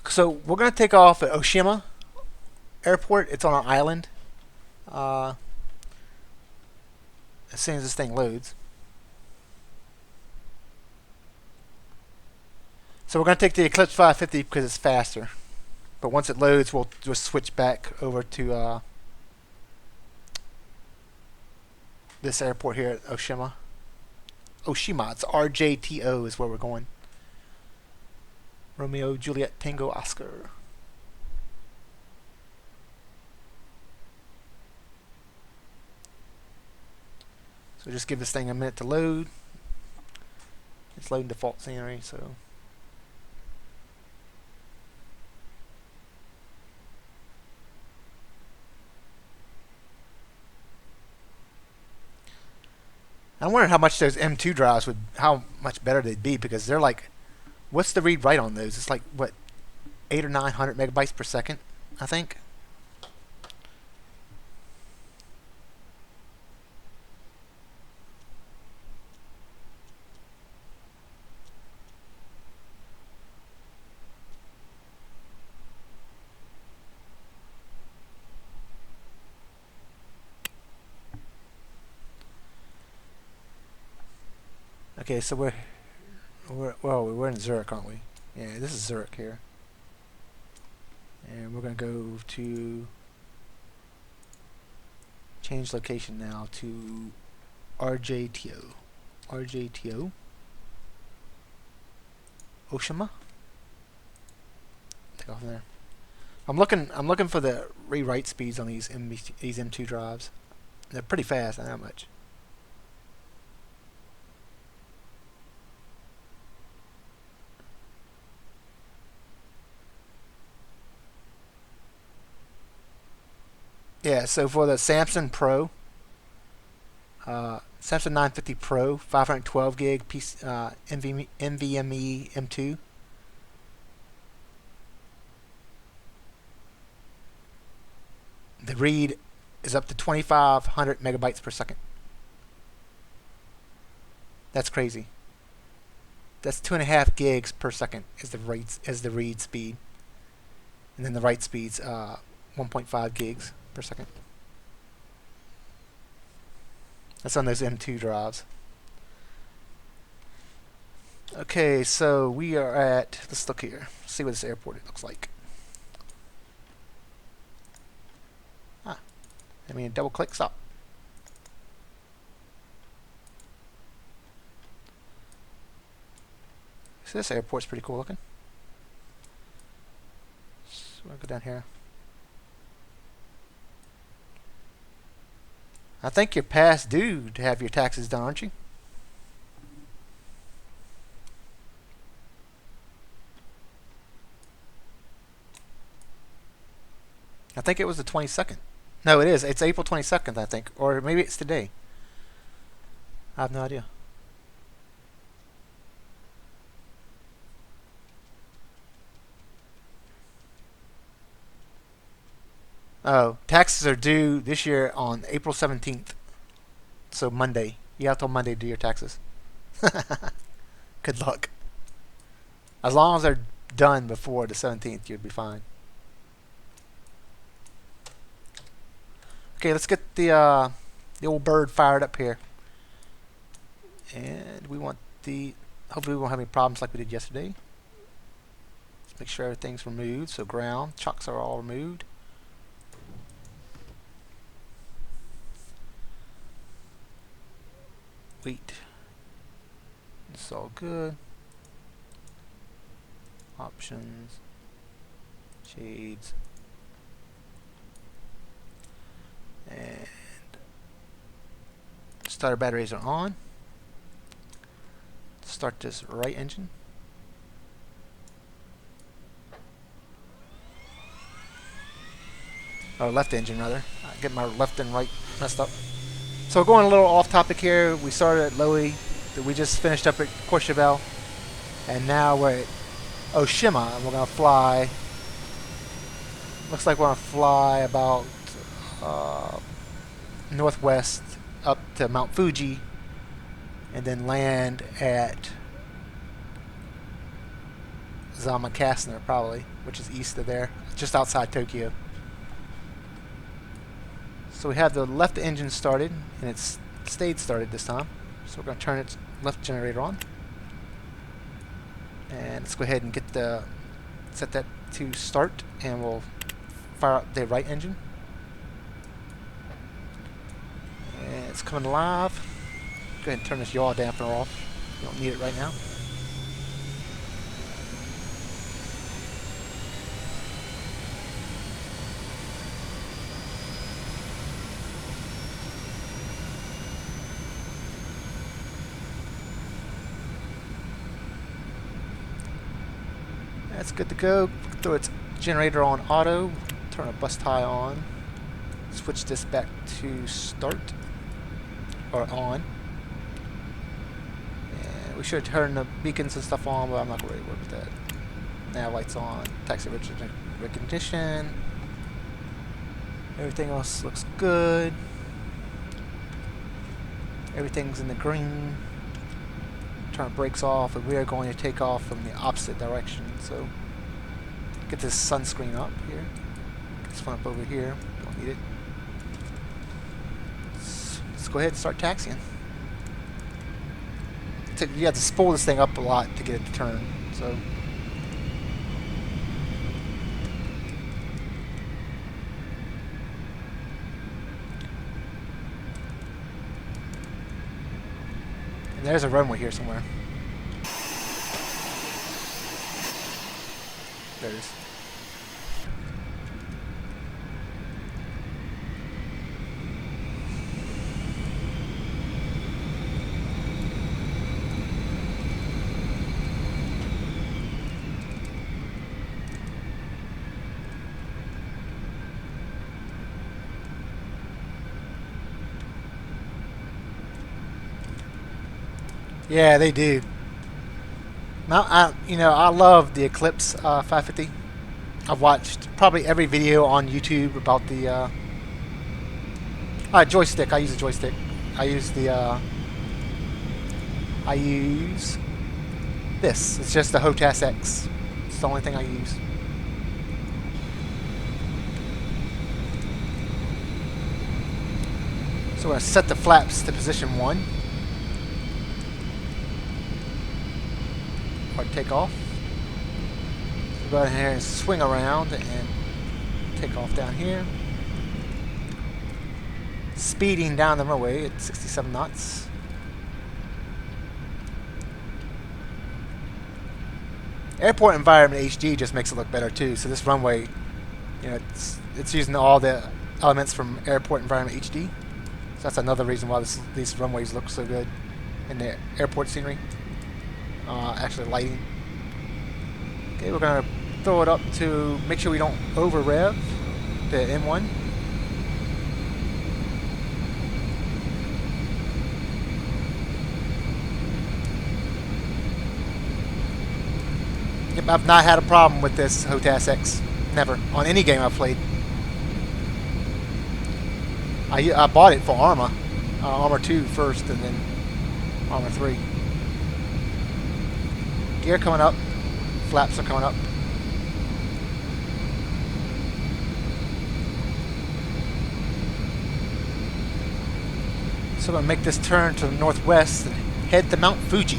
So we're gonna take off at Oshima Airport. It's on an island. As soon as this thing loads. So we're going to take the Eclipse 550 because it's faster. But once it loads, we'll just switch back over to this airport here at Oshima. Oshima, it's RJTO is where we're going. Romeo, Juliet, Tango, Oscar. So just give this thing a minute to load. It's loading default scenery, so. I wonder how much those M2 drives how much better they'd be, because they're like, what's the read write on those? It's like, what, 800 or 900 megabytes per second, I think. Okay, so we're in Zurich, aren't we? Yeah, this is Zurich here. And we're going to go to change location now to RJTO. RJTO. Oshima. Take off there. I'm looking for the rewrite speeds on these M2 drives. They're pretty fast, not that much. Yeah, so for the Samsung Pro, Samsung 950 Pro, 512 gig NVMe M2. The read is up to 2,500 megabytes per second. That's crazy. That's 2.5 gigs per second is the read speed, and then the write speed's 1.5 gigs per second. That's on those M2 drives. Okay, so we are at, let's look here, see what this airport looks like. I mean, double clicks up. So this airport's pretty cool looking. So we'll go down here. I think you're past due to have your taxes done, aren't you? I think it was the 22nd. No, it is. It's April 22nd, I think. Or maybe it's today. I have no idea. Oh, taxes are due this year on April 17th. So Monday. You have till Monday to do your taxes. Good luck. As long as they're done before the 17th, you'll be fine. Okay, let's get the old bird fired up here. And we want hopefully we won't have any problems like we did yesterday. Let's make sure everything's removed. So ground, chocks are all removed. Wait. It's all good. Options. Shades. And starter batteries are on. Start this right engine. Or left engine rather. I get my left and right messed up. So we're going a little off topic here. We started at Lowy. We just finished up at Couchevel. And now we're at Oshima. And we're going to fly. Looks like we're going to fly about northwest up to Mount Fuji, and then land at Zamakasner probably, which is east of there, just outside Tokyo. So we have the left engine started, and it's stayed started this time. So we're going to turn its left generator on, and let's go ahead and set that to start, and we'll fire up the right engine. And it's coming alive. Go ahead and turn this yaw dampener off. You don't need it right now. That's good to go. Throw its generator on auto. Turn a bus tie on. Switch this back to start. Or on. And we should turn the beacons and stuff on, but I'm not going to really work with that. Now lights on. Taxi recognition. Everything else looks good. Everything's in the green. Turn brakes off, and we are going to take off from the opposite direction. So get this sunscreen up here. Get this one up over here. Don't need it. Let's go ahead and start taxiing. you have to spool this thing up a lot to get it to turn. So. And there's a runway here somewhere. There it is. Yeah, they do. Now, I love the Eclipse 550. I've watched probably every video on YouTube about the joystick. I use a joystick. I use this. It's just the HOTAS X. It's the only thing I use. So we're going to set the flaps to position 1. Or take off. We'll go ahead and swing around and take off down here. Speeding down the runway at 67 knots. Airport Environment HD just makes it look better too. So this runway, it's using all the elements from Airport Environment HD. So that's another reason why these runways look so good in the airport scenery. Actually lighting. Okay, we're going to throw it up to make sure we don't over rev the M1. Yep, I've not had a problem with this HOTAS X. Never. On any game I've played. I bought it for Arma. Arma 2 first and then Arma 3. Gear coming up. Flaps are coming up. So I'm going to make this turn to the northwest and head to Mount Fuji.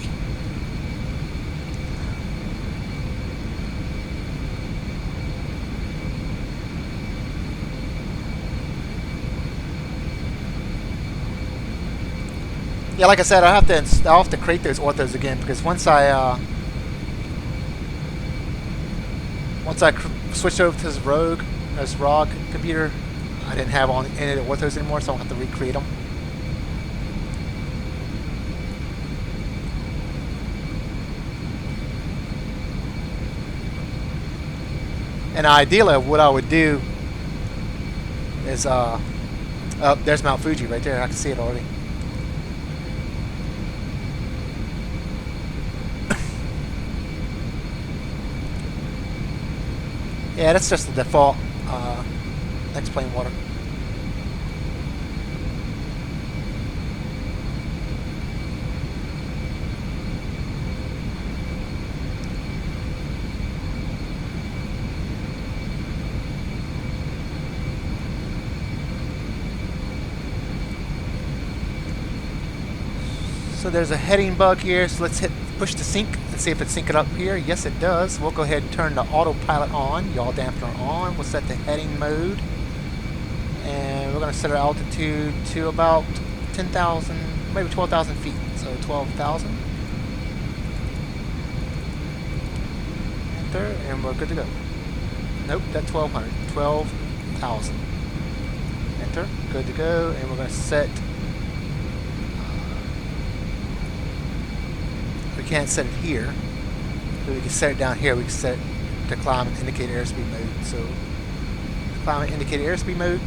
Yeah, like I said, I'll have to create those orthos again because once I switched over to this ROG computer, I didn't have on any of the orthos anymore, so I'll have to recreate them. And ideally, what I would do is, there's Mount Fuji right there. I can see it already. Yeah, that's just the default next plane water. So there's a heading bug here, so let's push the sync. Let's see if it's syncing up here. Yes, it does. We'll go ahead and turn the autopilot on. Yaw dampener on. We'll set the heading mode. And we're going to set our altitude to about 10,000, maybe 12,000 feet. So 12,000. Enter, and we're good to go. Nope, that's 1,200. 12,000. Enter, good to go. And we're going to set... we can't set it here, but we can set it down here. We can set it to climb and indicate airspeed mode. So climb and indicate airspeed mode.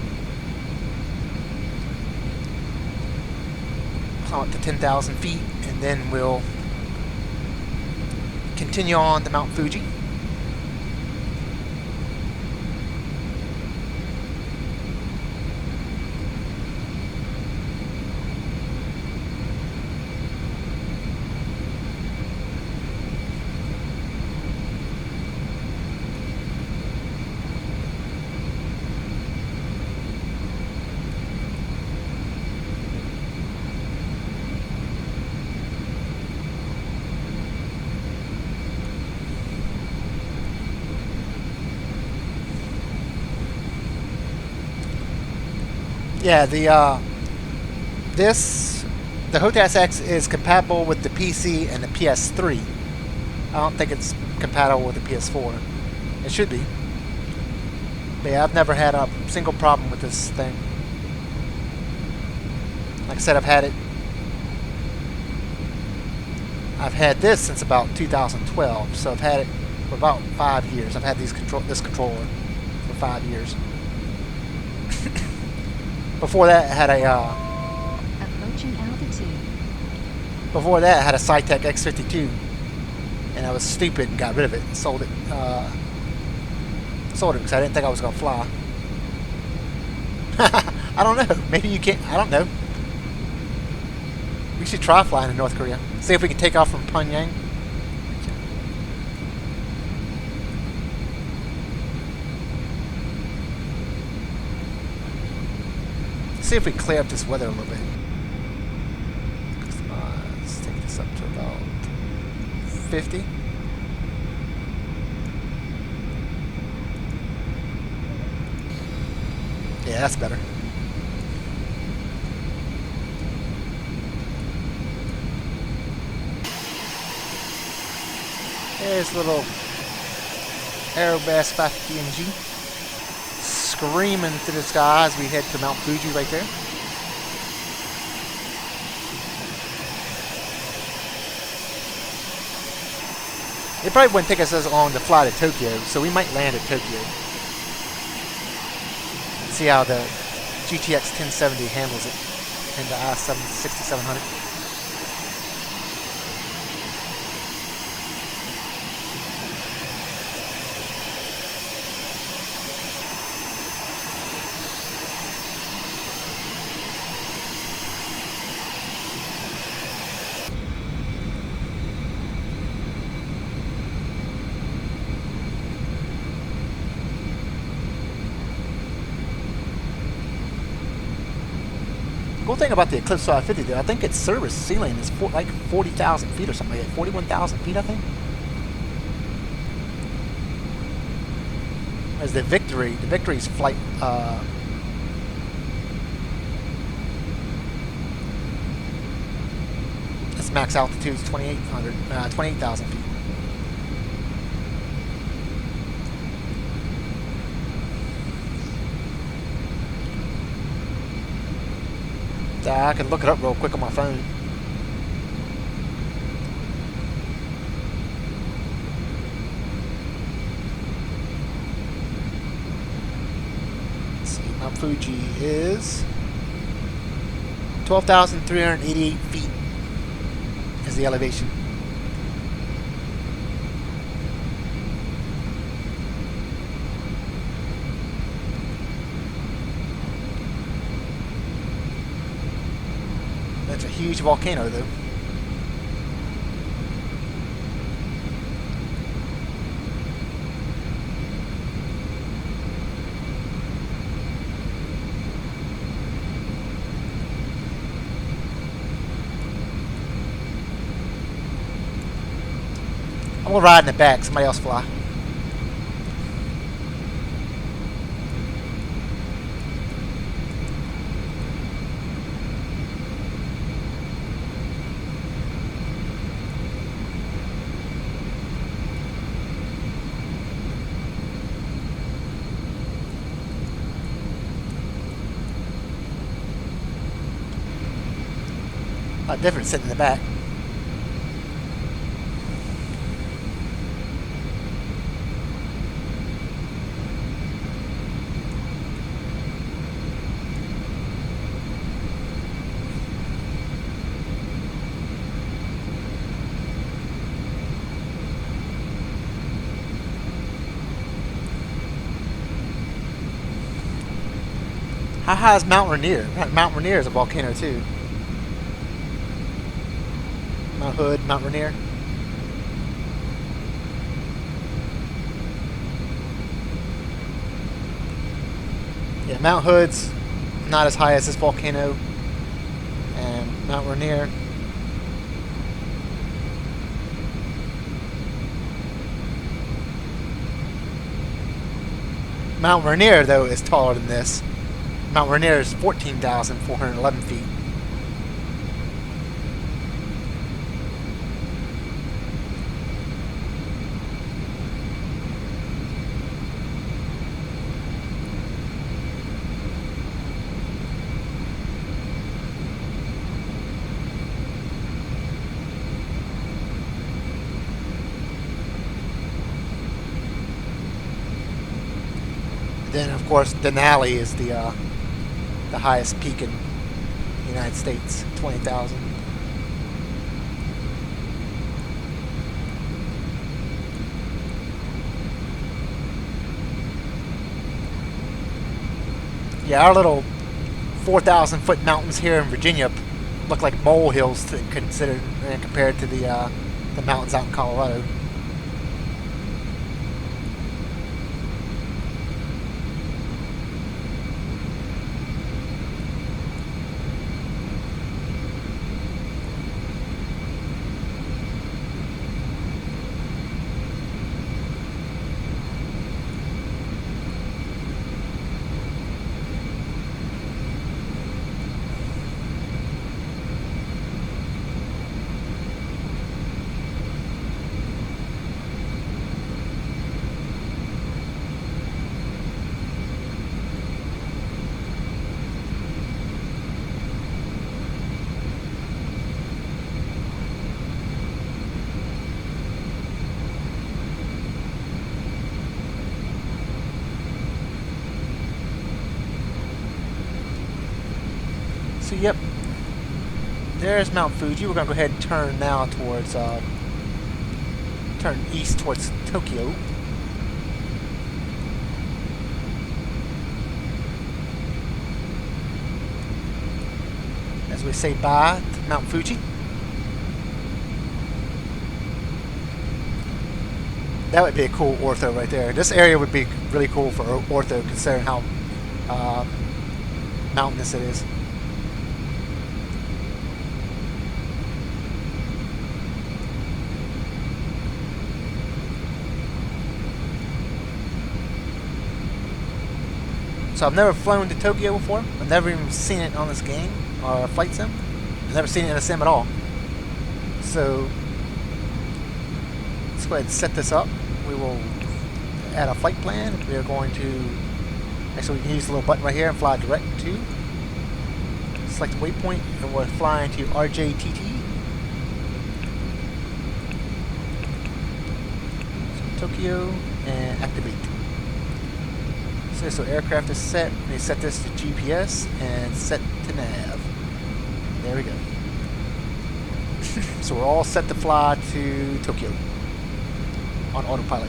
Climb up to 10,000 feet, and then we'll continue on to Mount Fuji. Yeah, the HOTAS X is compatible with the PC and the PS3. I don't think it's compatible with the PS4. It should be. But yeah, I've never had a single problem with this thing. Like I said, I've had this since about 2012, so I've had it for about 5 years. I've had this controller for 5 years. Before that, I had approaching altitude. Before that, I had a Cytec X52, and I was stupid and got rid of it and sold it. Sold it because I didn't think I was gonna fly. I don't know. Maybe you can't. I don't know. We should try flying in North Korea. See if we can take off from Pyongyang. See if we can clear up this weather a little bit. Let's take this up to about 50. Yeah, that's better. There's a little Aerobus 550NG screaming through the sky as we head to Mount Fuji right there. It probably wouldn't take us as long to fly to Tokyo, so we might land at Tokyo. See how the GTX 1070 handles it in the i7-6700. Cool thing about the Eclipse 550 though, I think its service ceiling is like 40,000 feet or something like that. 41,000 feet, I think. As the Victory's flight, its max altitude is 28,000 feet. I can look it up real quick on my phone. Let's see, Mount Fuji is 12,388 feet is the elevation. That's a huge volcano, though. I'm gonna ride in the back. Somebody else fly. A lot different sitting in the back. How high is Mount Rainier? Mount Rainier is a volcano too. Mount Hood, Mount Rainier. Yeah, Mount Hood's not as high as this volcano. And Mount Rainier. Mount Rainier, though, is taller than this. Mount Rainier is 14,411 feet. Then, of course, Denali is the highest peak in the United States, 20,000. Yeah, our little 4,000-foot mountains here in Virginia look like molehills considered compared to the mountains out in Colorado. So yep, there's Mount Fuji. We're going to go ahead and turn now towards, turn east towards Tokyo. As we say bye to Mount Fuji. That would be a cool ortho right there. This area would be really cool for ortho considering how mountainous it is. So I've never flown to Tokyo before. I've never even seen it on this game or flight sim. I've never seen it in a sim at all. So let's go ahead and set this up. We will add a flight plan. We are going to actually we can use the little button right here and fly direct to. Select waypoint and we're flying to RJTT. So Tokyo and activate. So aircraft is set. We set this to GPS and set to nav. There we go. So we're all set to fly to Tokyo on autopilot.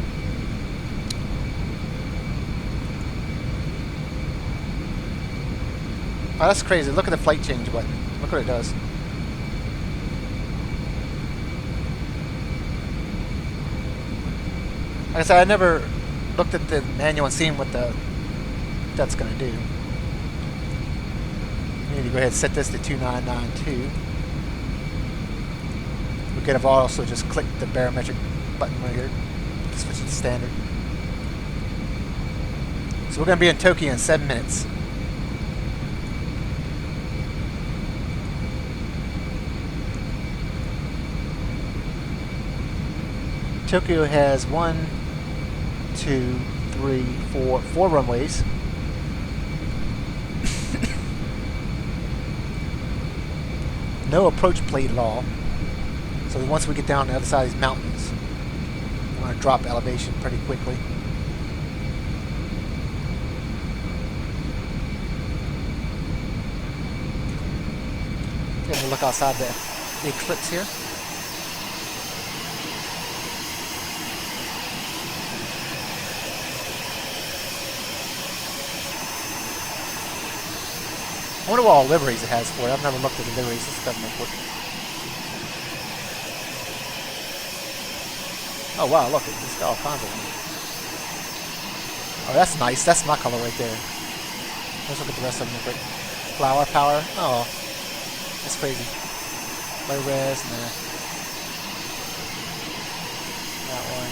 Oh, that's crazy. Look at the flight change button. Look what it does. Like I said, I never looked at the manual and seen what that's going to do. We need to go ahead and set this to 2992. We could have also just clicked the barometric button right here to switch it to standard. So we're going to be in Tokyo in 7 minutes. Tokyo has 1, 2, 3, 4 runways. No approach plate at all. So once we get down to the other side of these mountains, we're going to drop elevation pretty quickly. Take a look outside the Eclipse here. I wonder what all liveries it has for it. I've never looked at the liveries. This is government work. Oh wow, look, it's got all kinds of them. Oh, that's nice. That's my color right there. Let's look at the rest of them real quick. Flower power. Oh, that's crazy. Low res, nah. That one.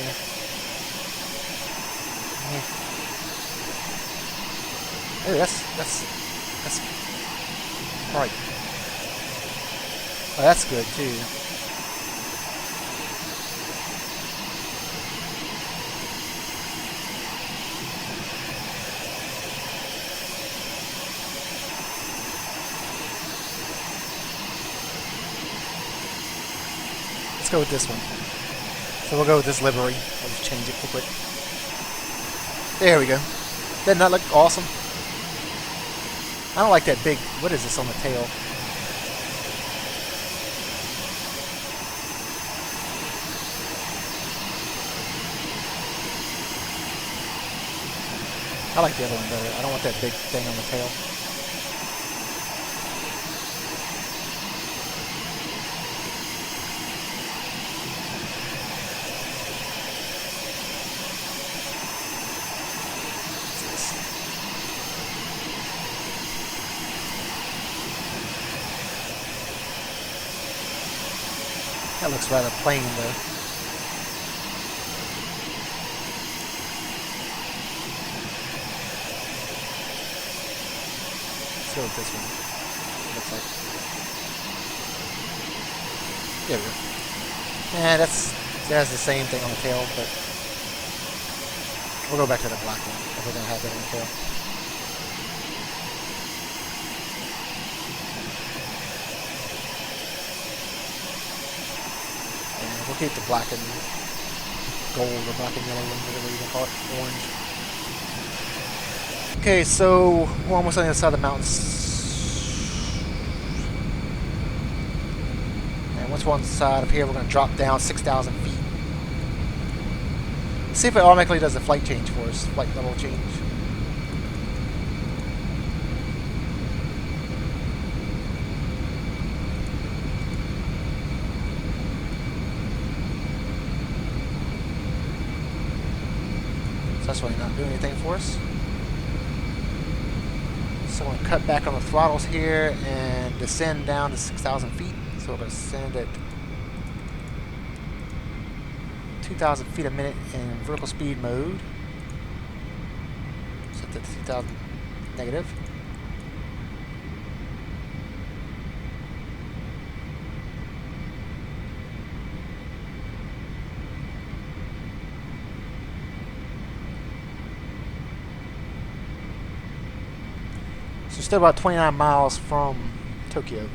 Yeah. Yeah. Hey, that's right. Oh, that's good too. Let's go with this one. So we'll go with this livery. I'll just change it real quick. There we go. Doesn't that look awesome? I don't like that big, what is this on the tail? I like the other one better. I don't want that big thing on the tail. That looks rather plain though. Let's go with this one. Looks like. There we go. Yeah, that has the same thing on the tail, but we'll go back to the black one if we're gonna have that on the tail. We'll keep the black and gold or black and yellow one, whatever you want to call it, orange. Okay, so we're almost on the other side of the mountains. And once we're on the side of here, we're going to drop down 6,000 feet. See if it automatically does the flight change for us, flight level change. So that's why you're not doing anything for us. So I'm going to cut back on the throttles here and descend down to 6,000 feet. So we're going to descend at 2,000 feet a minute in vertical speed mode. Set that to 2,000 negative. So still about 29 miles from Tokyo.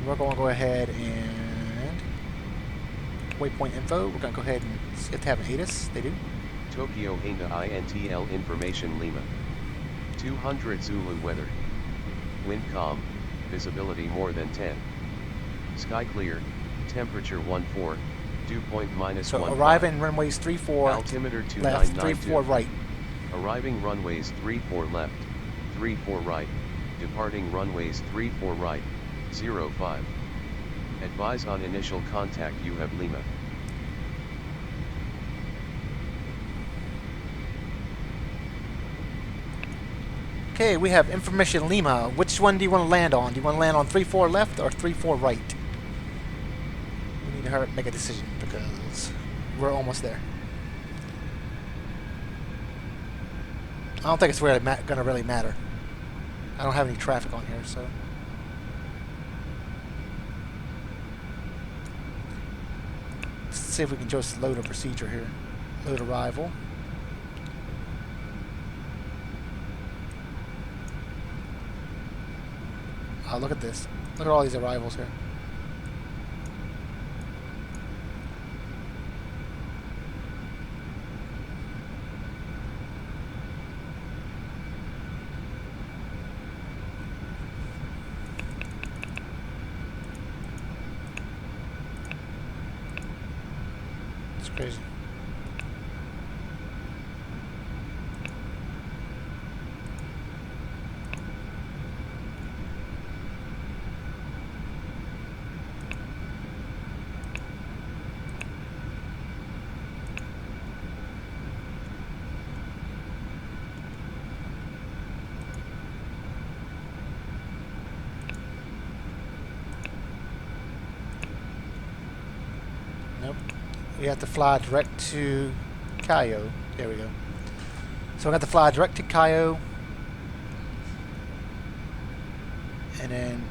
We're going to go ahead and waypoint info. We're going to go ahead and see if they have an ATIS. They do. Tokyo Hinda INTL information Lima. 200 Zulu weather. Wind calm, visibility more than 10. Sky clear, temperature 14, dew point minus 1. So arriving runways 34 altimeter left, 2992. 34 right. Arriving runways 34 left, 34 right. Departing runways 34 right, 05. Advise on initial contact you have Lima. Okay, we have information Lima. Which one do you want to land on? Do you want to land on 34 left or 34 right? We need to hurry up and make a decision because we're almost there. I don't think it's really going to really matter. I don't have any traffic on here, so. Let's see if we can just load a procedure here. Load arrival. Oh, look at this. Look at all these arrivals here. It's crazy. Nope. We have to fly direct to Cayo. There we go. So we got to fly direct to Cayo. and then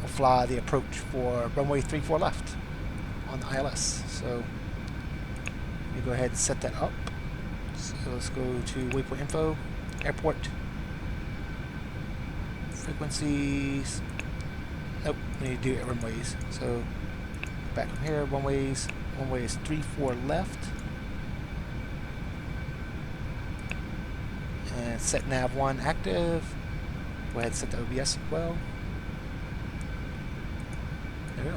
we'll fly the approach for runway 34 left on the ILS. So let me go ahead and set that up. So let's go to waypoint info, airport, frequencies. Nope, we need to do runways. So back from here, runways. Runway is 34 left. And set nav 1 active. Go ahead and set the OBS as well. There we go.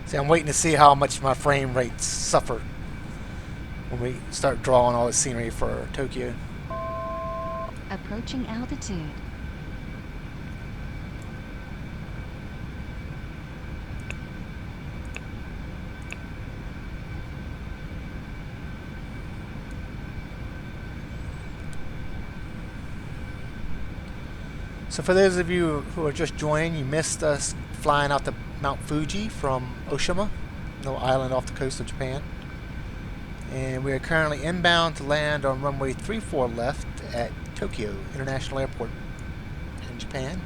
See, I'm waiting to see how much my frame rates suffer when we start drawing all the scenery for Tokyo. Approaching altitude. So for those of you who are just joining, you missed us flying out to Mount Fuji from Oshima, little island off the coast of Japan. And we are currently inbound to land on runway 34 left at Tokyo International Airport in Japan.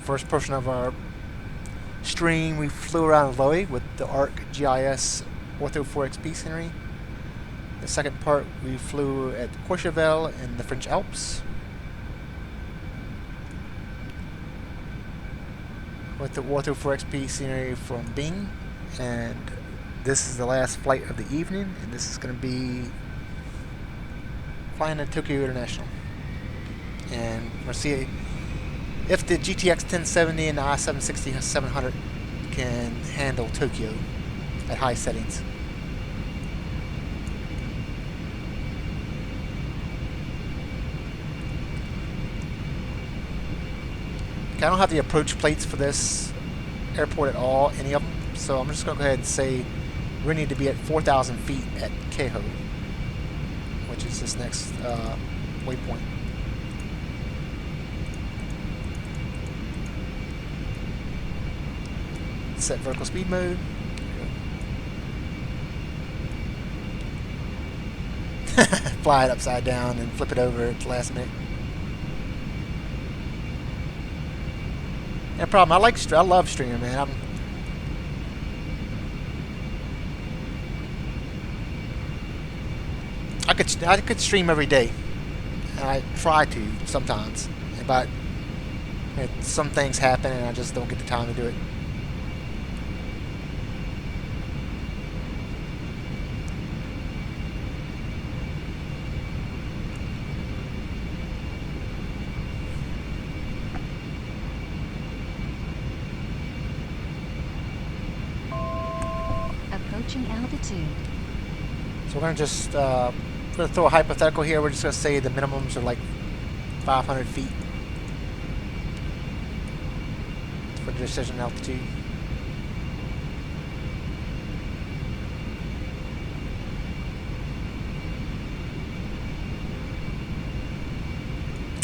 First portion of our stream, we flew around Loei with the ArcGIS Orth4XP scenery. The second part, we flew at Couchevel in the French Alps with the Orth4XP scenery from Bing. And this is the last flight of the evening, and this is going to be flying to Tokyo International. And we'll see if the GTX 1070 and the i7-6700 can handle Tokyo at high settings. I don't have the approach plates for this airport at all, any of them, so I'm just going to go ahead and say we need to be at 4,000 feet at Keiho, which is this next waypoint. Set vertical speed mode. Fly it upside down and flip it over at the last minute. No problem. I love streaming, man. I could stream every day. And I try to sometimes, but some things happen and I just don't get the time to do it. Approaching altitude. So we're going to just throw a hypothetical here. We're just going to say the minimums are like 500 feet for the decision altitude.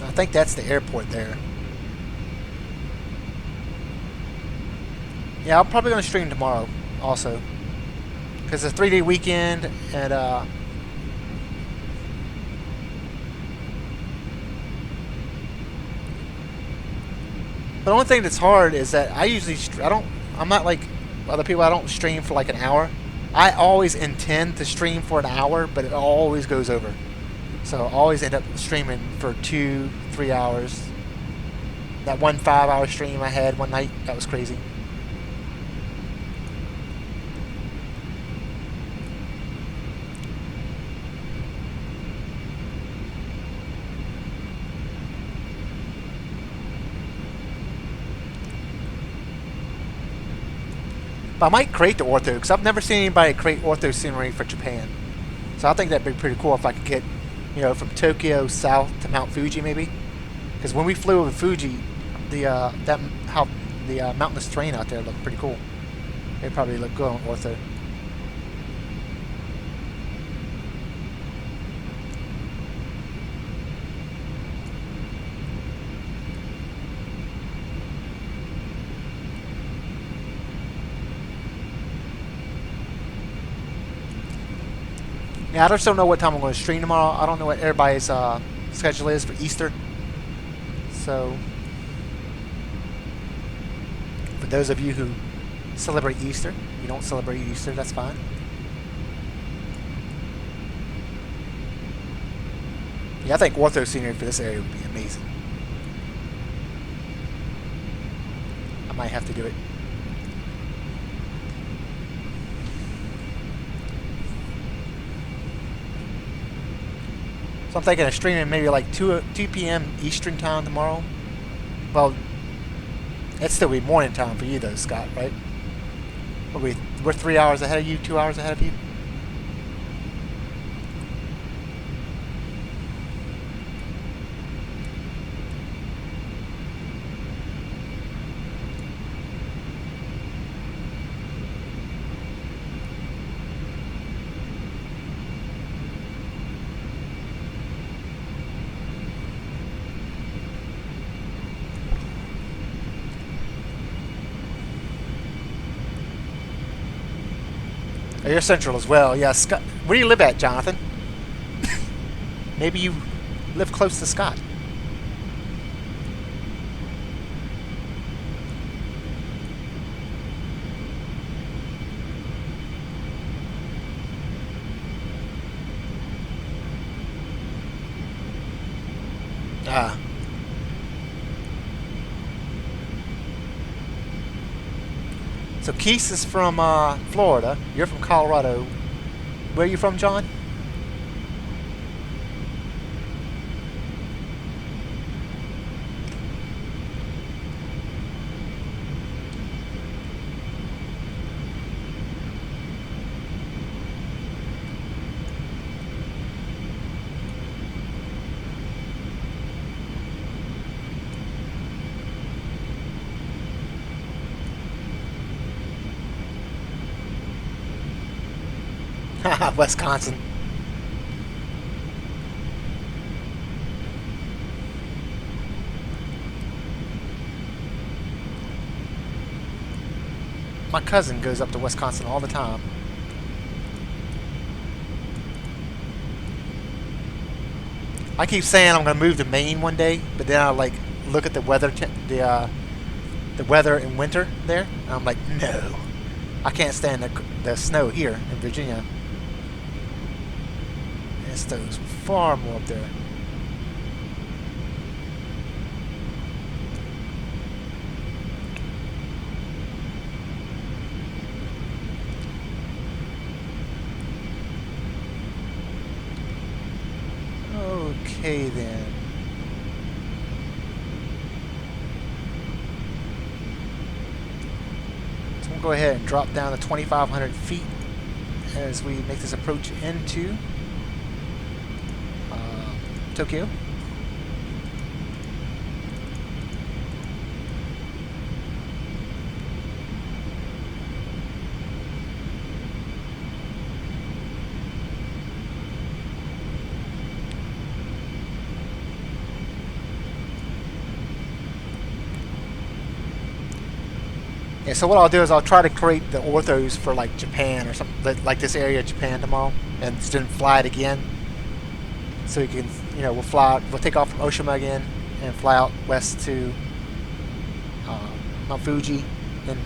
I think that's the airport there. Yeah, I'm probably going to stream tomorrow also, because it's a 3-day weekend, and the only thing that's hard is that I usually I'm not like other people. I don't stream for like an hour. I always intend to stream for an hour, but it always goes over. So I always end up streaming for 2-3 hours. That one 5-hour stream I had one night, that was crazy. But I might create the ortho, because I've never seen anybody create ortho scenery for Japan. So I think that'd be pretty cool if I could get, from Tokyo south to Mount Fuji maybe. Because when we flew over Fuji, the mountainous terrain out there looked pretty cool. It'd probably look good on ortho. Yeah, I just don't know what time I'm going to stream tomorrow. I don't know what everybody's schedule is for Easter. So, for those of you who celebrate Easter, if you don't celebrate Easter, that's fine. Yeah, I think ortho scenery for this area would be amazing. I might have to do it. So I'm thinking of streaming maybe like 2 p.m. Eastern time tomorrow. Well, it'd still be morning time for you though, Scott, right? We're 3 hours ahead of you, 2 hours ahead of you? Oh, you're central as well. Yeah, Scott. Where do you live at, Jonathan? Maybe you live close to Scott. Ah. So Keith is from Florida. You're from Colorado. Where are you from, John? Wisconsin. My cousin goes up to Wisconsin all the time. I keep saying I'm going to move to Maine one day, but then I like look at the weather, the weather in winter there, and I'm like, no, I can't stand the snow here in Virginia. It snows far more up there. Okay then. So we'll go ahead and drop down to 2,500 feet as we make this approach into Tokyo. Yeah, so what I'll do is I'll try to create the orthos for like Japan or something, like this area of Japan tomorrow, and then fly it again. So we can, we'll take off from Oshima again and fly out west to Mount Fuji, then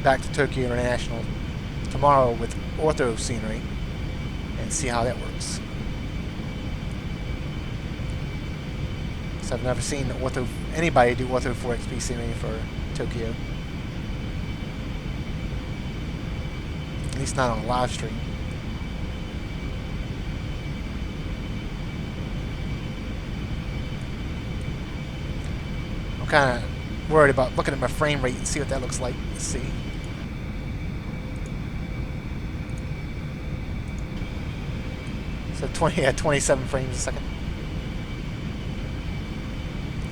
back to Tokyo International tomorrow with ortho scenery and see how that works. So I've never seen anybody do Orth4XP scenery for Tokyo. At least not on a live stream. I'm kind of worried about looking at my frame rate and see what that looks like. Let's see. So 27 frames a second.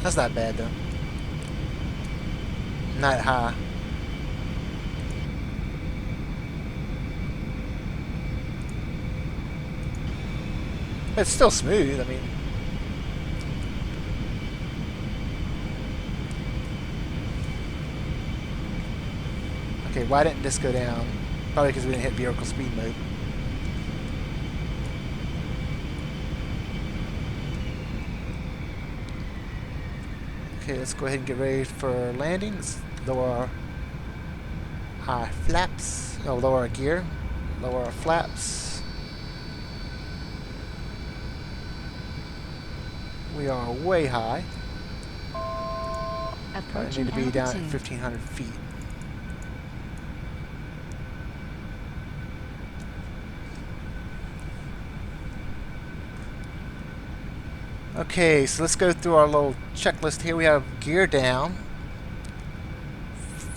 That's not bad though. Not high. It's still smooth, I mean. Okay, why didn't this go down? Probably because we didn't hit vehicle speed mode. Okay, let's go ahead and get ready for landing. Let's lower our flaps. Oh, lower our gear. Lower our flaps. We are way high. I Approaching need to be down at altitude. 1,500 feet. Okay, so let's go through our little checklist here. We have gear down,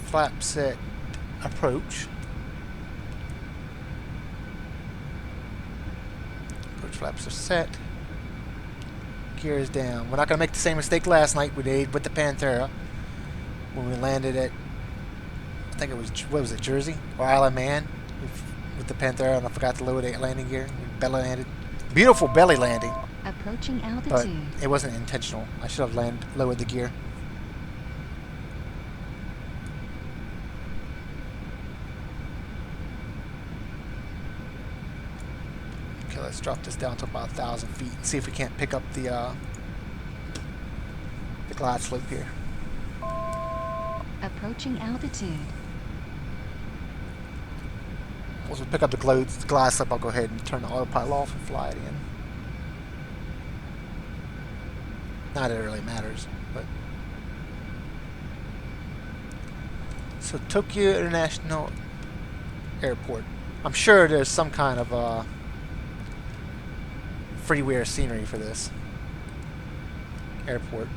flaps at approach, approach flaps are set, gear is down. We're not going to make the same mistake last night we did with the Panthera when we landed at, I think it was, what was it, Jersey or Isle of Man with the Panthera, and I forgot to lower the landing gear. We belly landed. Beautiful belly landing. Approaching But altitude. it wasn't intentional. I should have lowered the gear. Okay, let's drop this down to about 1,000 feet and see if we can't pick up the glide slope here. Approaching altitude. Once we pick up the glide slope, I'll go ahead and turn the autopilot off and fly it in. Not that it really matters, but so Tokyo International Airport. I'm sure there's some kind of freeware scenery for this airport.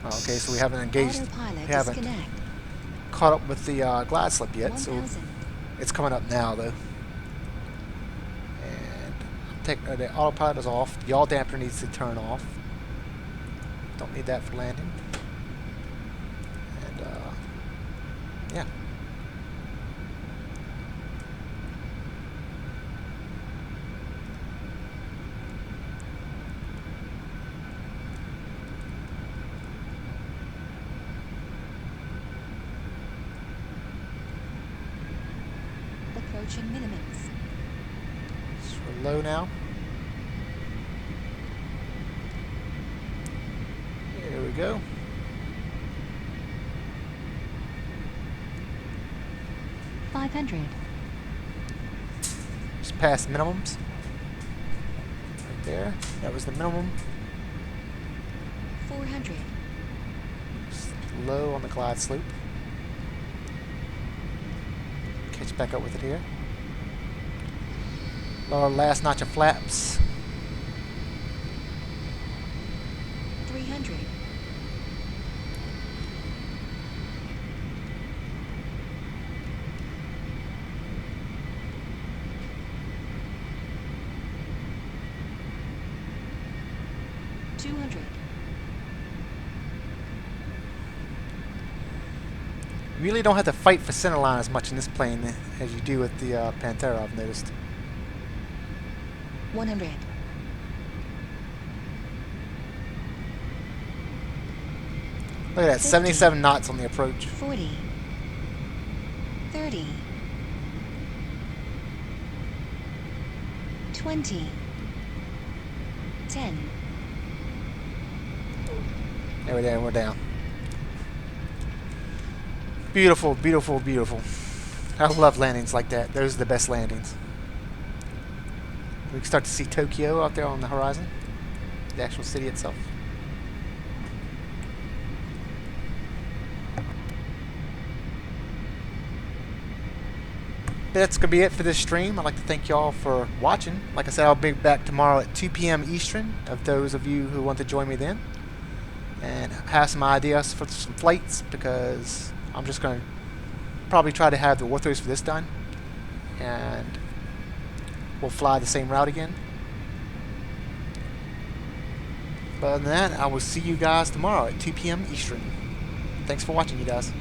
Okay, so we haven't engaged. Autopilot We haven't disconnect. caught up with the glide slip yet, so 1000. it's coming up now though. And the autopilot is off. The yaw damper needs to turn off. Don't need that for landing. And yeah. Approaching minimums. So we're low now. Here we go. $500. Just past minimums. Right there. That was the minimum. $400. Just low on the glide slope. Catch back up with it here. Lower last notch of flaps. 300. $200. You really don't have to fight for centerline as much in this plane as you do with the Panthera, I've noticed. 100. Look at that, 50. 77 knots on the approach. 40. 30. 20. 10. There we are, we're down. Beautiful, beautiful, beautiful. I love landings like that. Those are the best landings. We can start to see Tokyo out there on the horizon. The actual city itself. That's going to be it for this stream. I'd like to thank y'all for watching. Like I said, I'll be back tomorrow at 2 p.m. Eastern, of those of you who want to join me then. And have some ideas for some flights, because I'm just going to probably try to have the orthos for this done. And we'll fly the same route again. But other than that, I will see you guys tomorrow at 2 p.m. Eastern. Thanks for watching, you guys.